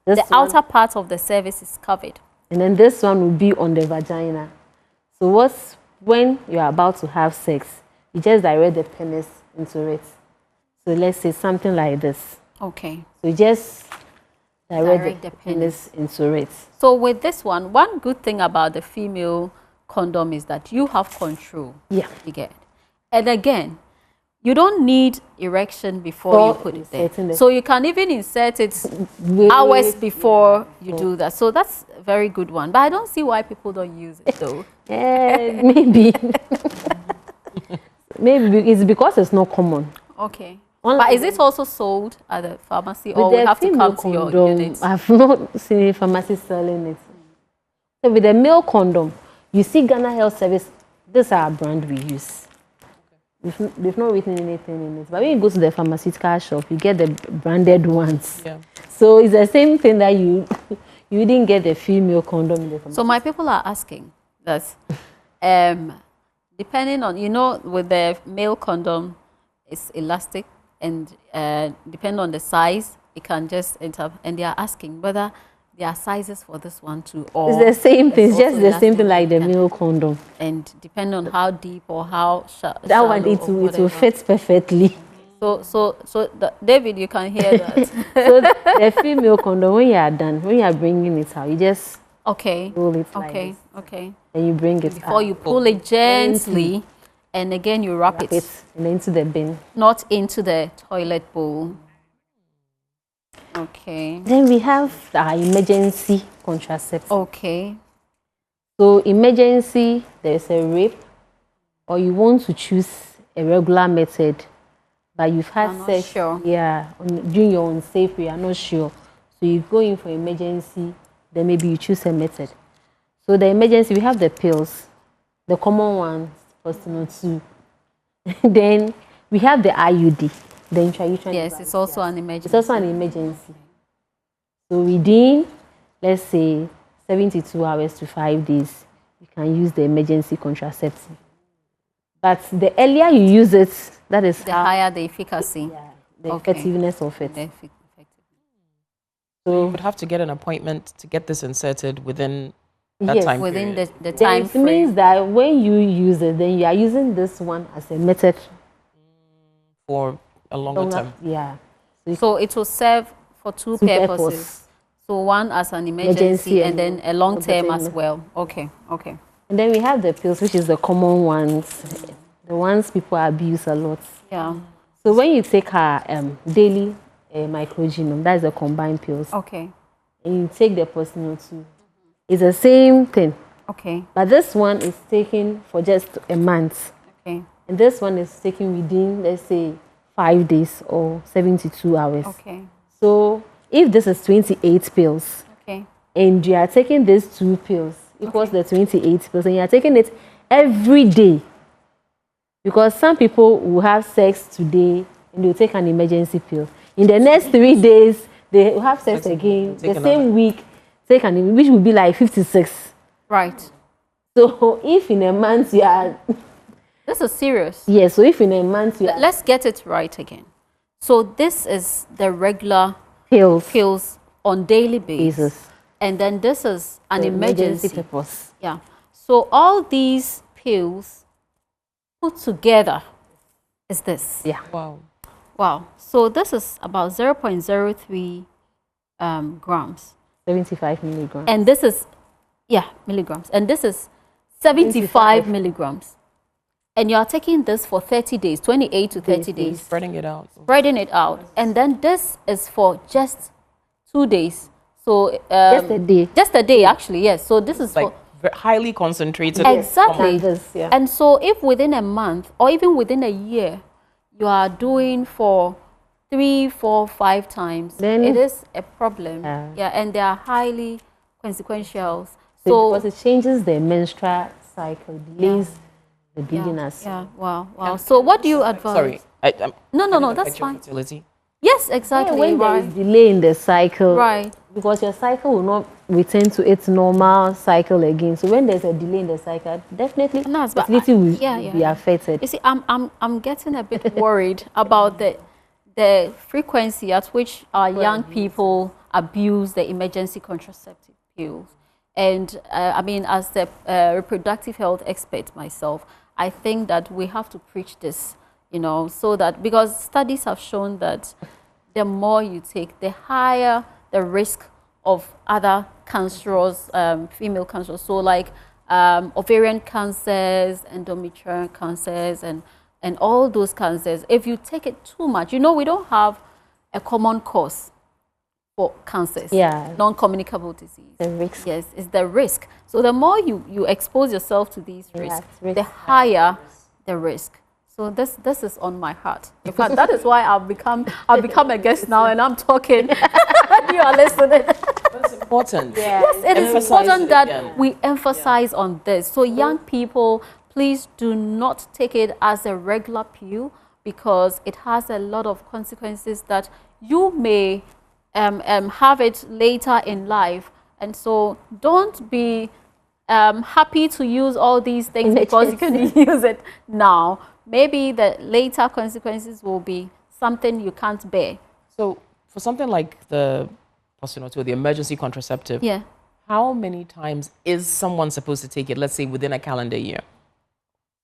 the outer part of the cervix is covered. And then this one will be on the vagina. So when you are about to have sex, you just direct the penis into it. So let's say something like this. Okay. So you just direct the penis into it. So with this one good thing about the female condom is that you have control. Yeah. You get it. And again, you don't need erection before you put it there. So you can even insert it hours before you do that. So that's a very good one. But I don't see why people don't use it though. Maybe. Maybe it's because it's not common. Okay. But is it also sold at the pharmacy, or we have to come to your unit? I've not seen a pharmacy selling it. So with the male condom, you see Ghana Health Service, this is our brand we use. They've not written anything in it. But when you go to the pharmaceutical shop, you get the branded ones. Yeah. So it's the same thing that you didn't get the female condom in the pharmacy. So my people are asking that depending on, with the male condom, it's elastic, and depending on the size, it can just enter. And they are asking whether there are sizes for this one too. It's Or the same thing. It's just the same thing elastic like the and- male condom. And depending on how deep or how That one, it will fit perfectly. David, you can hear that. So the female condom, when you are done, when you are bringing it out, you just Okay. roll it like Okay. this. Okay. Then you bring it Before out. you pull it gently, and again you wrap Wrap it, and then into the bin. not into the toilet bowl. Okay. Then we have our emergency contraceptive. Okay. So emergency, there's a rape, or you want to choose a regular method, but you've had I'm not sex, sure. yeah, during your unsafe, you are not sure. So you go in for emergency, then maybe you choose a method. So the emergency, we have the pills, the common ones, Postino 2. Then we have the IUD, the intrauterine. Yes, it's also an It's emergency. also an emergency. So within, let's say, 72 hours to 5 days, you can use the emergency contraceptive. But the earlier you use it, that is The how, higher the efficacy. the Okay. effectiveness of it. The effectiveness. You would have to get an appointment to get this inserted within that Yes. time Within period. the Then time it frame. means that when you use it, then you are using this one as a method. For a longer time. Yeah. So it will serve for two Two purposes. purpose. So one as an emergency, Emergency and then a long term as entertainment. well. Okay. Okay. And then we have the pills, which is the common ones, the ones people abuse a lot. Yeah. So when you take our daily microgenome, that's the combined pills, Okay. and you take the Postino 2, it's the same thing. Okay. But this one is taken for just a month. Okay. And this one is taken within, let's say, 5 days or 72 hours. Okay. So if this is 28 pills, Okay. and you are taking these 2 pills, equals the 28 pills, and you are taking it every day. Because some people will have sex today and they'll take an emergency pill. In the next 3 days, they will have sex again. The same week, take an, which will be like 56. Right. So if in a month you are, This is serious. yes, so if in a month you are Let's get it right again. So this is the regular pills, pills on daily basis. Jesus, And then this is an the emergency. purpose. Yeah. So all these pills put together is this. Yeah. Wow. Wow. So this is about 0.03 grams. 75 milligrams. And this is, yeah, milligrams. And this is 75 milligrams. And you are taking this for 30 days, 28 to 30 days. Spreading it out. Spreading it out. And then this is for just 2 days. So Just a day. Just a day, actually, yes. So this is Like for highly concentrated. exactly. This, yeah. And so if within a month or even within a year, you are doing for 3, 4, 5 times, Then- it is a problem. Yeah. Yeah, and they are highly consequential. So because it changes the menstrual cycle, delays the bleeding as Yeah, wow. So what do you advise? Sorry. No, can it that's affect your fine. fertility? Yes, Yeah, exactly. when there right. is delay in the cycle, Right. because your cycle will not return to its normal cycle again. So when there's a delay in the cycle, definitely No, but fertility will yeah. be affected. You see, I'm getting a bit worried about the frequency at which our young people abuse the emergency contraceptive pills. And I mean, as the reproductive health expert myself, I think that we have to preach this, you know, so that, because studies have shown that the more you take, the higher the risk of other cancerous, female cancers. So like ovarian cancers, endometrial cancers, and all those cancers. If you take it too much, you know, we don't have a common cause for cancers. Yeah. Non-communicable disease. The risk. Yes, it's the risk. So the more you expose yourself to these risks, risk. the higher the risk. So this is on my heart. In fact, that is why I've become a guest now, and I'm talking. You are listening. But it's important. Yes, it is Emphasize important it that again. we emphasize on this. So young people, please do not take it as a regular pill, because it has a lot of consequences that you may have it later in life. And so don't be happy to use all these things because you can use it now. Maybe the later consequences will be something you can't bear. So for something like the or the emergency contraceptive, Yeah. how many times is someone supposed to take it, let's say within a calendar year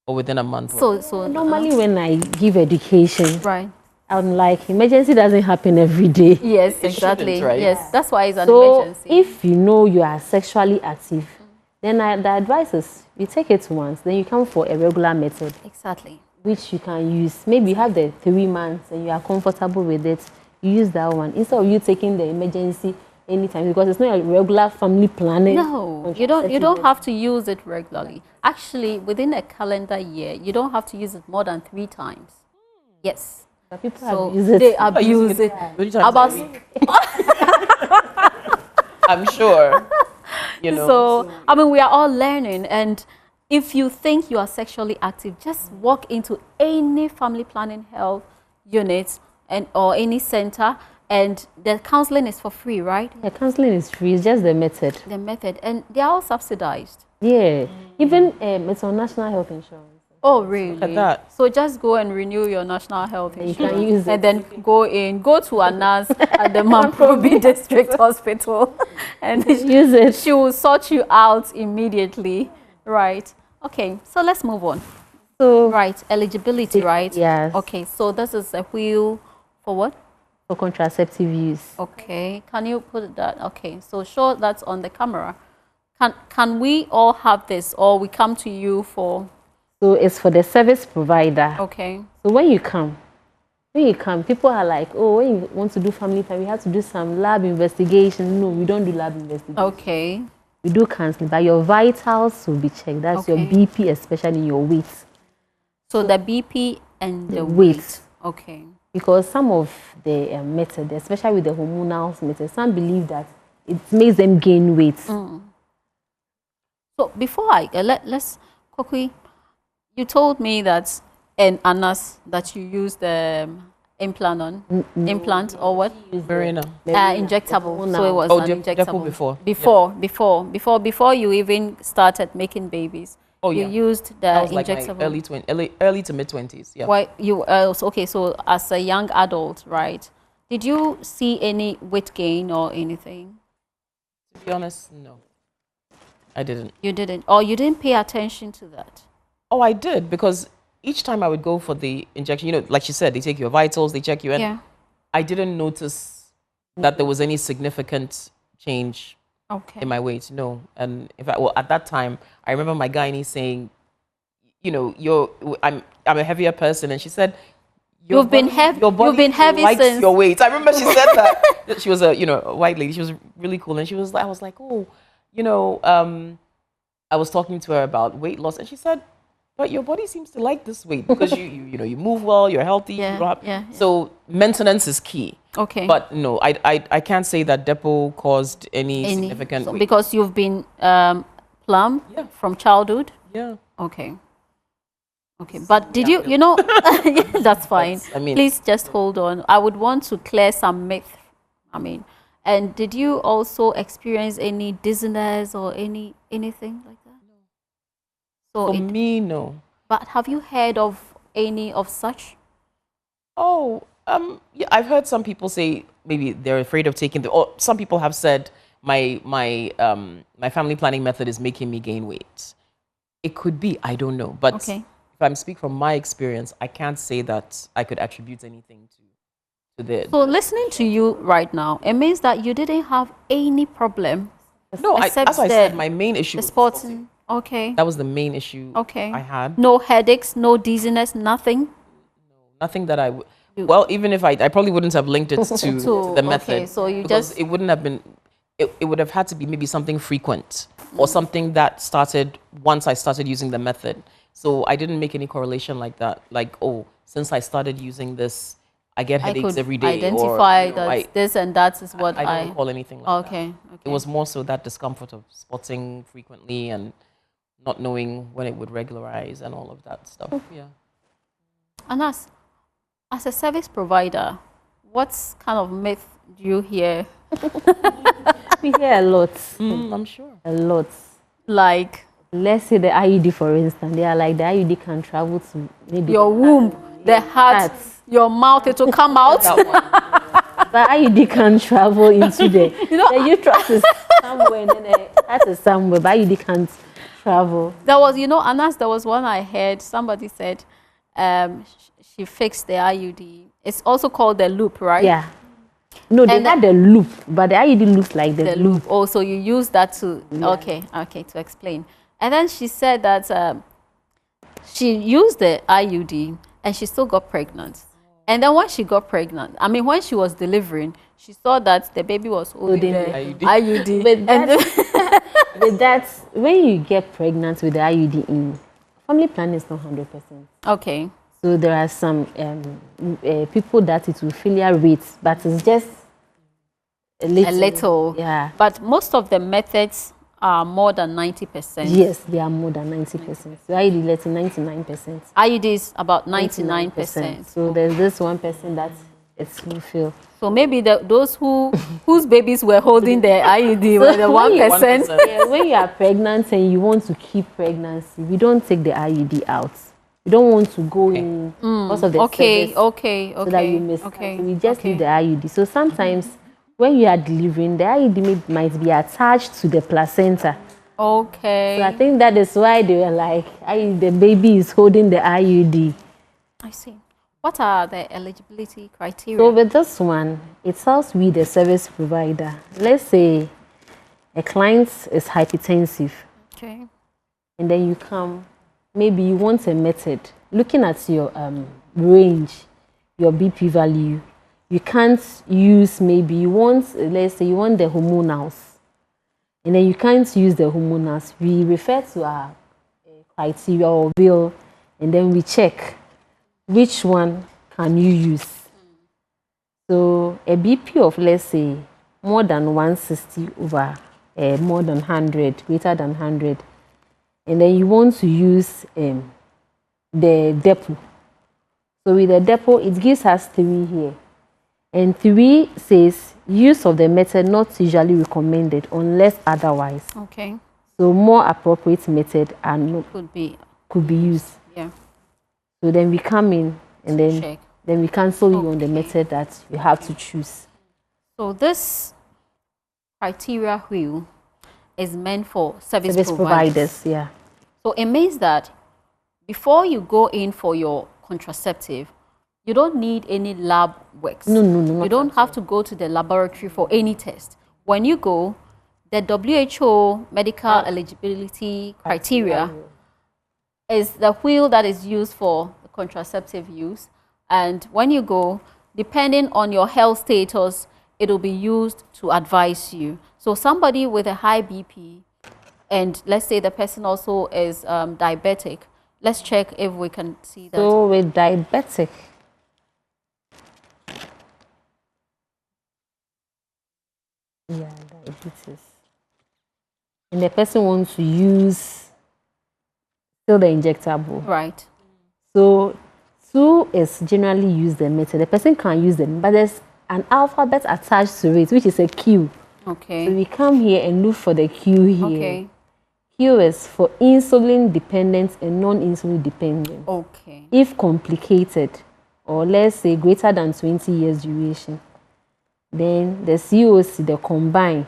or within a month? So Normally, when I give education, right. I'm like, emergency doesn't happen every day. Yes, It exactly. shouldn't, right? Yes, that's why it's an So emergency. if you know you are sexually active, then the advice is you take it once, then you come for a regular method, Exactly. which you can use. Maybe you have the 3 months and you are comfortable with it, you use that one instead of you taking the emergency anytime, because it's not a regular family planning. No, you don't have to use it regularly. Actually, within a calendar year, you don't have to use it more than 3 times. Yes. But people So abuse it. they abuse it. Many times About a week. I'm sure. You know. So, I mean, we are all learning. And if you think you are sexually active, just walk into any family planning health unit or any center, and the counseling is for free, right? Yeah, counseling is free. It's just the method. The method. And they are all subsidized. Yeah. Even it's on national health insurance. Oh, really? Look at that. So just go and renew your national health You insurance. can use it. And then go to a nurse at the Mamprobi District Hospital, and Use it. she will sort you out immediately. Right. Okay, so let's move on. So Right, eligibility, right? Yes. Okay, so this is a wheel for what? for contraceptive use. Okay, can you put that? Okay, so show that's on the camera. Can we all have this, or we come to you for? So it's for the service provider. Okay. So when you come, people are like, oh, when you want to do family time, you have to do some lab investigation. No, we don't do lab investigation. Okay. We do counseling, but your vitals will be checked. That's your Okay. BP, especially your weight. So the BP and the weight. weight. Okay. Because some of the method, especially with the hormonal method, some believe that it makes them gain weight. So before let's quickly, you told me that Anas that you use the implant on implant or what? Verena. Injectable. So it was Oh, an Depo injectable. Before you even started making babies. Oh, you yeah. used the That was like injectable. my early to mid 20s. Yeah. Why you okay? So as a young adult, right? Did you see any weight gain or anything? To be honest, no, I didn't. You didn't, or you didn't pay attention to that. Oh, I did, because each time I would go for the injection, like she said, they take your vitals, they check you in. Yeah. I didn't notice that there was any significant change Okay. in my weight. No. And in fact, well, at that time, I remember my gynae saying, I'm a heavier person, and she said, You've been heavy. Your body You've been heavy likes since your weight. I remember she said that. She was a white lady. She was really cool, and I was like, oh, I was talking to her about weight loss, and she said, but your body seems to like this weight because you move well, you're healthy. Yeah, you don't have, yeah. So maintenance is key. Okay. But no, I can't say that Depo caused any significant weight. Because you've been plump from childhood. Yeah. Okay. Okay, but did you that's fine. Please just hold on. I would want to clear some myth. And did you also experience any dizziness or anything like that? No. So For me, no. But have you heard of any of such? Oh, yeah, I've heard some people say maybe they're afraid of taking or some people have said my family planning method is making me gain weight. It could be, I don't know, but okay. If I'm speaking from my experience, I can't say that I could attribute anything to this. So listening to you right now, it means that you didn't have any problem. No, as I said, my main issue the was sporting. Okay. That was the main issue I had. No headaches, no dizziness, nothing? No, nothing that I would... Well, even if I probably wouldn't have linked it to the method. Okay, so you because just... it wouldn't have been... It would have had to be maybe something frequent or something that started once I started using the method. So I didn't make any correlation like that. Like, oh, since I started using this, I get headaches every day. Identify that this and that is what I don't recall anything like that. Okay. It was more so that discomfort of spotting frequently and not knowing when it would regularize and all of that stuff. Yeah. And as a service provider, what kind of myth do you hear? We hear a lot. I'm sure. A lot. Like? Let's say the IUD, for instance. They are like, the IUD can travel to maybe... Your womb, the heart, your mouth, it will come out. But IUD can't travel into the the uterus is somewhere and then that is somewhere, but IUD can't travel. There was, Anas, there was one I heard, somebody said she fixed the IUD. It's also called the loop, right? Yeah. No, they had the loop, but the IUD looks like the loop. Oh, so you use that to, okay, to explain. And then she said that she used the IUD and she still got pregnant. And then when she got pregnant, when she was delivering, she saw that the baby was holding the IUD. But that's when you get pregnant with the IUD in, family planning is not 100%. Okay. So there are some people that it will failure rates, but it's just a little. Yeah. But most of the methods are more than 90%. Yes, they are more than 90%. So IUD, let's say 99%. IUD is about 99%. So there's this 1% that it's fulfilled. So maybe those whose babies were holding the IUD were the 1%. Yeah, when you are pregnant and you want to keep pregnancy, we don't take the IUD out. You don't want to go in because of the service so that you miss. So we just need the IUD. So sometimes when you are delivering, the IUD might be attached to the placenta. Okay. So I think that is why they were like, the baby is holding the IUD. I see. What are the eligibility criteria? So with this one, it tells we the service provider. Let's say a client is hypertensive. Okay. And then you come, maybe you want a method. Looking at your range, your BP value, you can't use, maybe you want, let's say you want the hormonals. And then you can't use the hormonals. We refer to our criteria or bill, and then we check which one can you use. So a BP of, let's say, more than 160 over more than 100, greater than 100. And then you want to use the depot. So with the depot, it gives us 3 here. And 3 says use of the method not usually recommended unless otherwise. Okay. So more appropriate method could be used. Yeah. So then we come in and then we cancel you on the method that you have to choose. So this criteria wheel is meant for service providers. Yeah. So it means that before you go in for your contraceptive, you don't need any lab works. No. You don't have to go to the laboratory for any test. When you go, the WHO medical eligibility criteria is the wheel that is used for the contraceptive use. And when you go, depending on your health status, it will be used to advise you. So somebody with a high BP, and let's say the person also is diabetic, let's check if we can see that. So with diabetic, yeah, diabetes. And the person wants to use still the injectable. Right. So 2 is generally used the method. The person can use them, but there's an alphabet attached to it, which is a Q. Okay. So we come here and look for the Q here. Okay. Q is for insulin dependent and non-insulin dependent. Okay. If complicated, or let's say greater than 20 years duration, then the COC, the combine,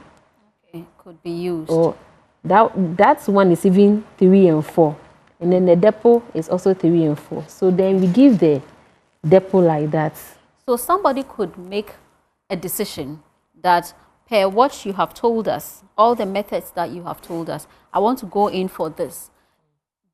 could be used. Or that one is even 3 and 4. And then the depot is also 3 and 4. So then we give the depot like that. So somebody could make a decision that per what you have told us, all the methods that you have told us, I want to go in for this.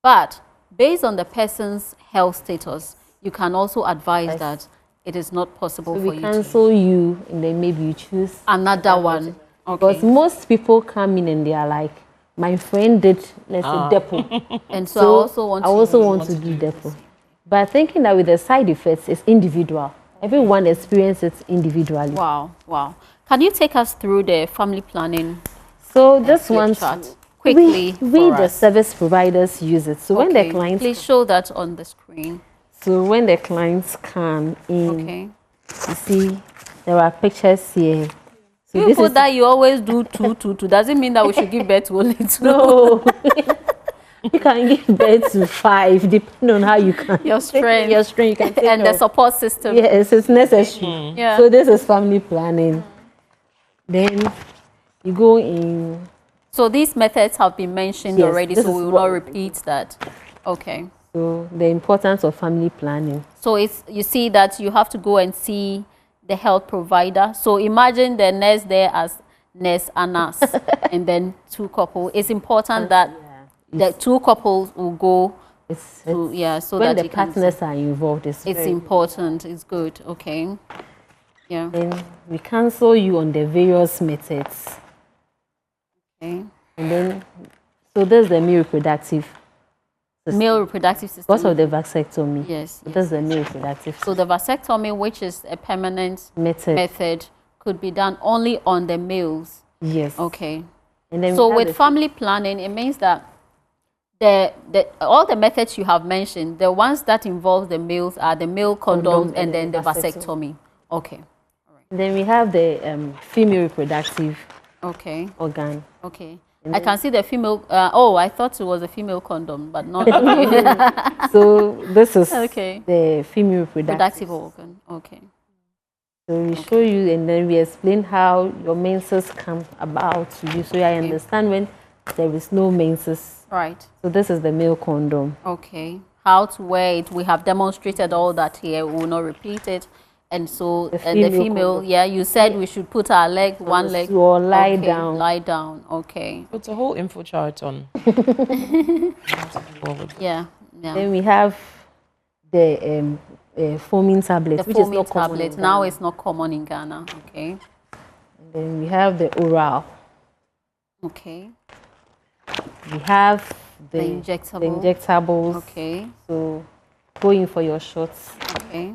But based on the person's health status, you can also advise that it is not possible for you to. We cancel you, and then maybe you choose another one. Okay. Because most people come in and they are like, my friend did, let's say, depot. And so I also want to do depot. But thinking that with the side effects, it's individual. Everyone experiences it individually. Wow, wow. Can you take us through the family planning? So this one, quickly, we the service providers use it. So when the clients, please show that on the screen. So when the clients come in, you see there are pictures here. So you put that you always do 2, 2, 2. Does it mean that we should give birth to only 2? No. You can give birth to 5, depending on how you can. Your strength. Your strength. You can take And the of- support system. Yes, it's necessary. Yeah. So this is family planning. Then you go in. So these methods have been mentioned Yes, already, this so is we will what- not repeat that. Okay. So the importance of family planning. So it's, you see that you have to go and see the health provider. So imagine the nurse there as nurse and nurse, and then 2 couples. It's important that the 2 couples will go It's to, so when that the you can. partners are involved. It's very important. It's good. Okay. Yeah. Then we counsel you on the various methods. Okay. And then, so there's the male reproductive system. Male reproductive system. Because of the vasectomy. Yes. So there's the male reproductive So the vasectomy, which is a permanent method, could be done only on the males. Yes. Okay. And then So we have with the- family planning, it means that all the methods you have mentioned, the ones that involve the males are the male condoms and then the vasectomy. Okay. Then we have the female reproductive Okay. organ. Okay. I can see the female. I thought it was a female condom, but not. Okay. So this is Okay. the female Reproductive reproductive. organ. Okay. So we show you and then we explain how your menses come about to you. So I understand when there is no menses. Right. So this is the male condom. Okay. How to wear it? We have demonstrated all that here. We will not repeat it. And so the female, condom. you said we should put our leg, one leg, or lie okay, down. Lie down. Okay. It's a whole info chart on. Yeah. Then we have the foaming tablet, The which is foaming not common tablet. in Now Ghana. it's not common in Ghana. Okay. And then we have the oral. Okay. We have The the injectable. injectables. Okay. So go in for your shots. Okay.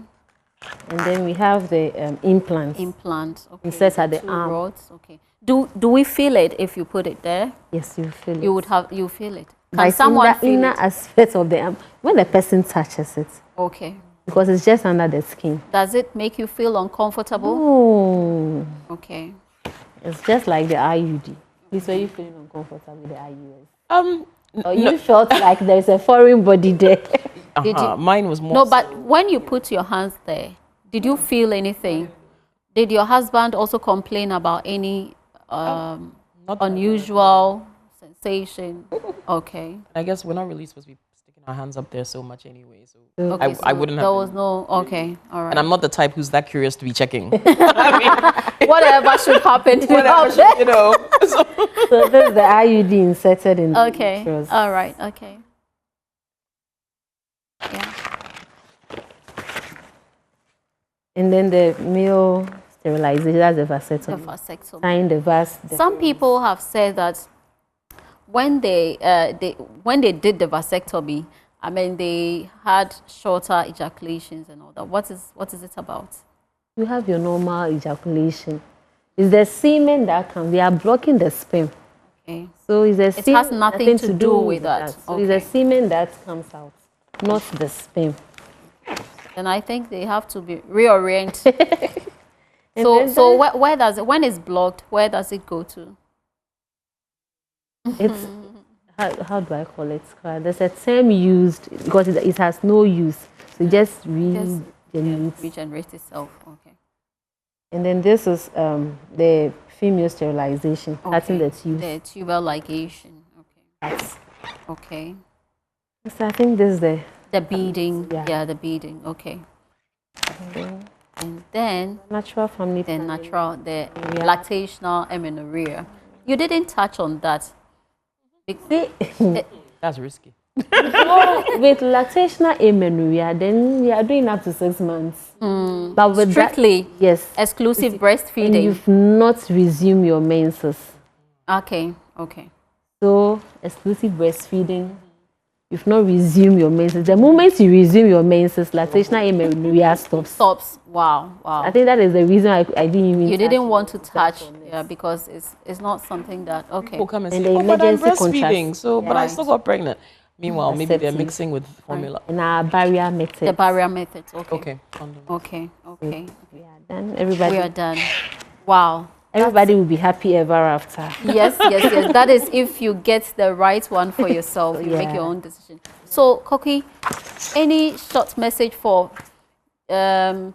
And then we have the implants. Implant. Okay. Insert at the 2 arm. rods. Okay. Do we feel it if you put it there? Yes, you feel it. You feel it. Can But someone in the feel inner it? aspect of the arm, when the person touches it, Okay. because it's just under the skin. Does it make you feel uncomfortable? Oh, Okay. it's just like the IUD. Please, are you feeling uncomfortable with the IUS? Or you No. felt like there's a foreign body there? Did you- Mine was more. No, but when you put your hands there, did you feel anything? Did your husband also complain about any Not that- unusual sensation? Okay. I guess we're not really supposed to be sticking our hands up there so much anyway. So Okay. I wouldn't have. There was no. Okay. All right. And I'm not the type who's that curious to be checking. Whatever should happen. Whatever, you know. So- So this is the IUD inserted in the Okay. uterus. All right. Okay. Yeah. And then the male sterilization, that's the The vasectomy. vasectomy. Tying the vas. Some people have said that when they did the vasectomy, I mean, they had shorter ejaculations and all that. What is it about? You have your normal ejaculation. It's the semen that comes. They are blocking the sperm. Okay. So it's the It semen, has nothing to do with that. So it's the semen that comes out, not the sperm. And I think they have to be reorient. And so then so where does it, when it's blocked, where does it go to? It's how do I call it? There's a term used because it has no use. So just regenerate. Regenerate itself. Okay. And then this is the female sterilization, cutting the tubes. The tubal ligation. Okay. That's- Okay. So I think this is The beading. Yeah. Yeah, the beading. Okay. And then natural family the planning. natural, the lactational amenorrhea. You didn't touch on that. That's risky. With lactational amenorrhea, then you are doing up to 6 months. But with Strictly that, yes, exclusive and breastfeeding. you've not resumed your menses. Okay, okay. So exclusive breastfeeding, you've not resumed your menses. The moment you resume your menses, lactational amenorrhea stops. Stops. Wow, wow. I think that is the reason I didn't even. You touch didn't want to that touch, on it. yeah, because it's not something that, okay. People come and And say, the "Oh, but I'm emergency breastfeeding, contrast- so but I Right. still got pregnant." Meanwhile, maybe they're Accepting. mixing with formula. In our barrier method. The barrier method, okay. Okay, condom. Okay, okay. We are done. Everybody. We are done. Wow. everybody will be happy ever after. Yes, yes, yes. That is if you get the right one for yourself. You make your own decision. So, Koki, any short message for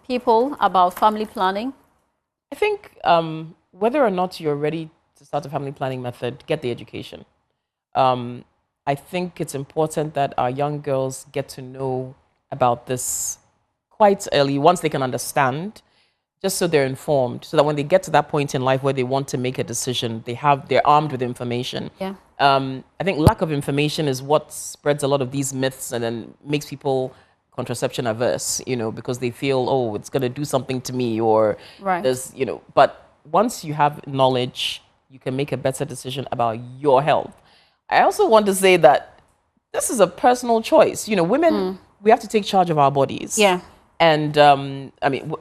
people about family planning? I think whether or not you're ready to start a family planning method, get the education. I think it's important that our young girls get to know about this quite early, once they can understand, just so they're informed, so that when they get to that point in life where they want to make a decision, they're armed with information. Yeah. I think lack of information is what spreads a lot of these myths and then makes people contraception averse, because they feel, oh, it's going to do something to me, or there's, but once you have knowledge, you can make a better decision about your health. I also want to say that this is a personal choice. Women, we have to take charge of our bodies. Yeah. And I mean,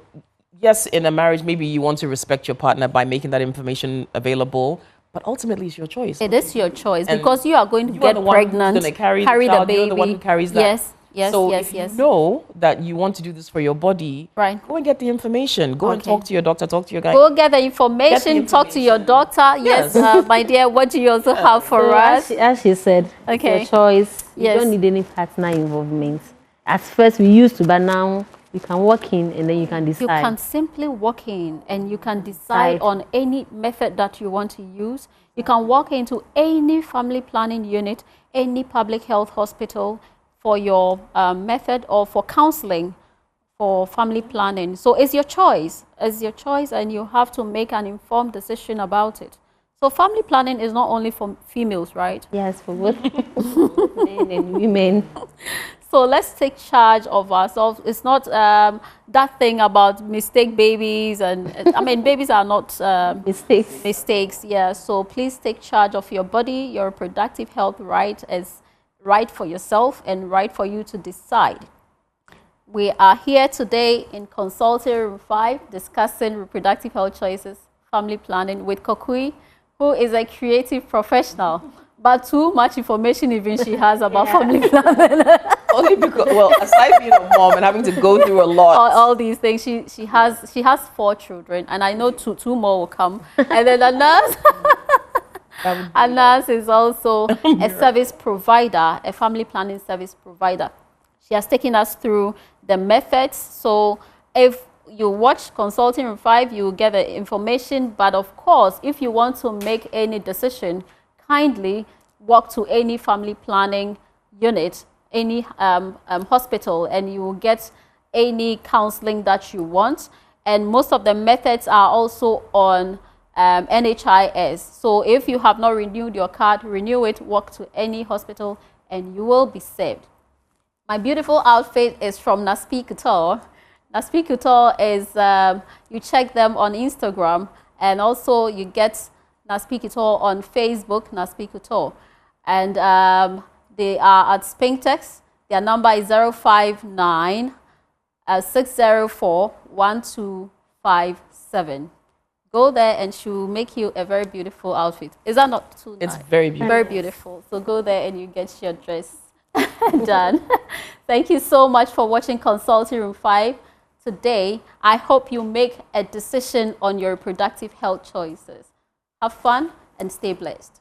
yes, in a marriage, maybe you want to respect your partner by making that information available, but ultimately it's your choice. It is your choice, because you are going to get pregnant, carry the baby. You're the one who carries that. Yes, yes, so yes, if yes. you know that you want to do this for your body, go and get the information. Go and talk to your doctor, talk to your guy. Go get the information, talk to your doctor. Yes, my dear, what do you also have for us? As she said, it's your choice. You don't need any partner involvement. At first we used to, but now you can walk in and then you can decide. You can simply walk in and you can decide on any method that you want to use. You can walk into any family planning unit, any public health hospital for your method, or for counseling for family planning. So it's your choice. It's your choice, and you have to make an informed decision about it. So family planning is not only for females, right? Yes, for both men and women. So let's take charge of ourselves. It's not that thing about mistake babies, and I mean, babies are not mistakes. Mistakes, yeah. So please take charge of your body. Your reproductive health right is right for yourself and right for you to decide. We are here today in Consulting Room 5 discussing reproductive health choices, family planning with Kokui, who is a creative professional. But too much information even she has about family planning. Only because, well, aside being a mom and having to go through a lot. All these things. She has 4 children, and I know two more will come. And then a nurse. A nurse is also a service provider, a family planning service provider. She has taken us through the methods. So if you watch Consulting Room 5, you will get the information. But of course, if you want to make any decision, kindly walk to any family planning unit, any hospital, and you will get any counseling that you want. And most of the methods are also on NHIS. So if you have not renewed your card, renew it, walk to any hospital, and you will be saved. My beautiful outfit is from Naspi Couture. Naspi Couture is, you check them on Instagram, and also you get Naspi Couture on Facebook, Naspi Couture. And they are at Spintex. Their number is 059 604 1257. Go there and she will make you a very beautiful outfit. Is that not too nice? It's very beautiful. Very beautiful. So go there and you get your dress done. Thank you so much for watching Consulting Room 5 today. I hope you make a decision on your reproductive health choices. Have fun and stay blessed.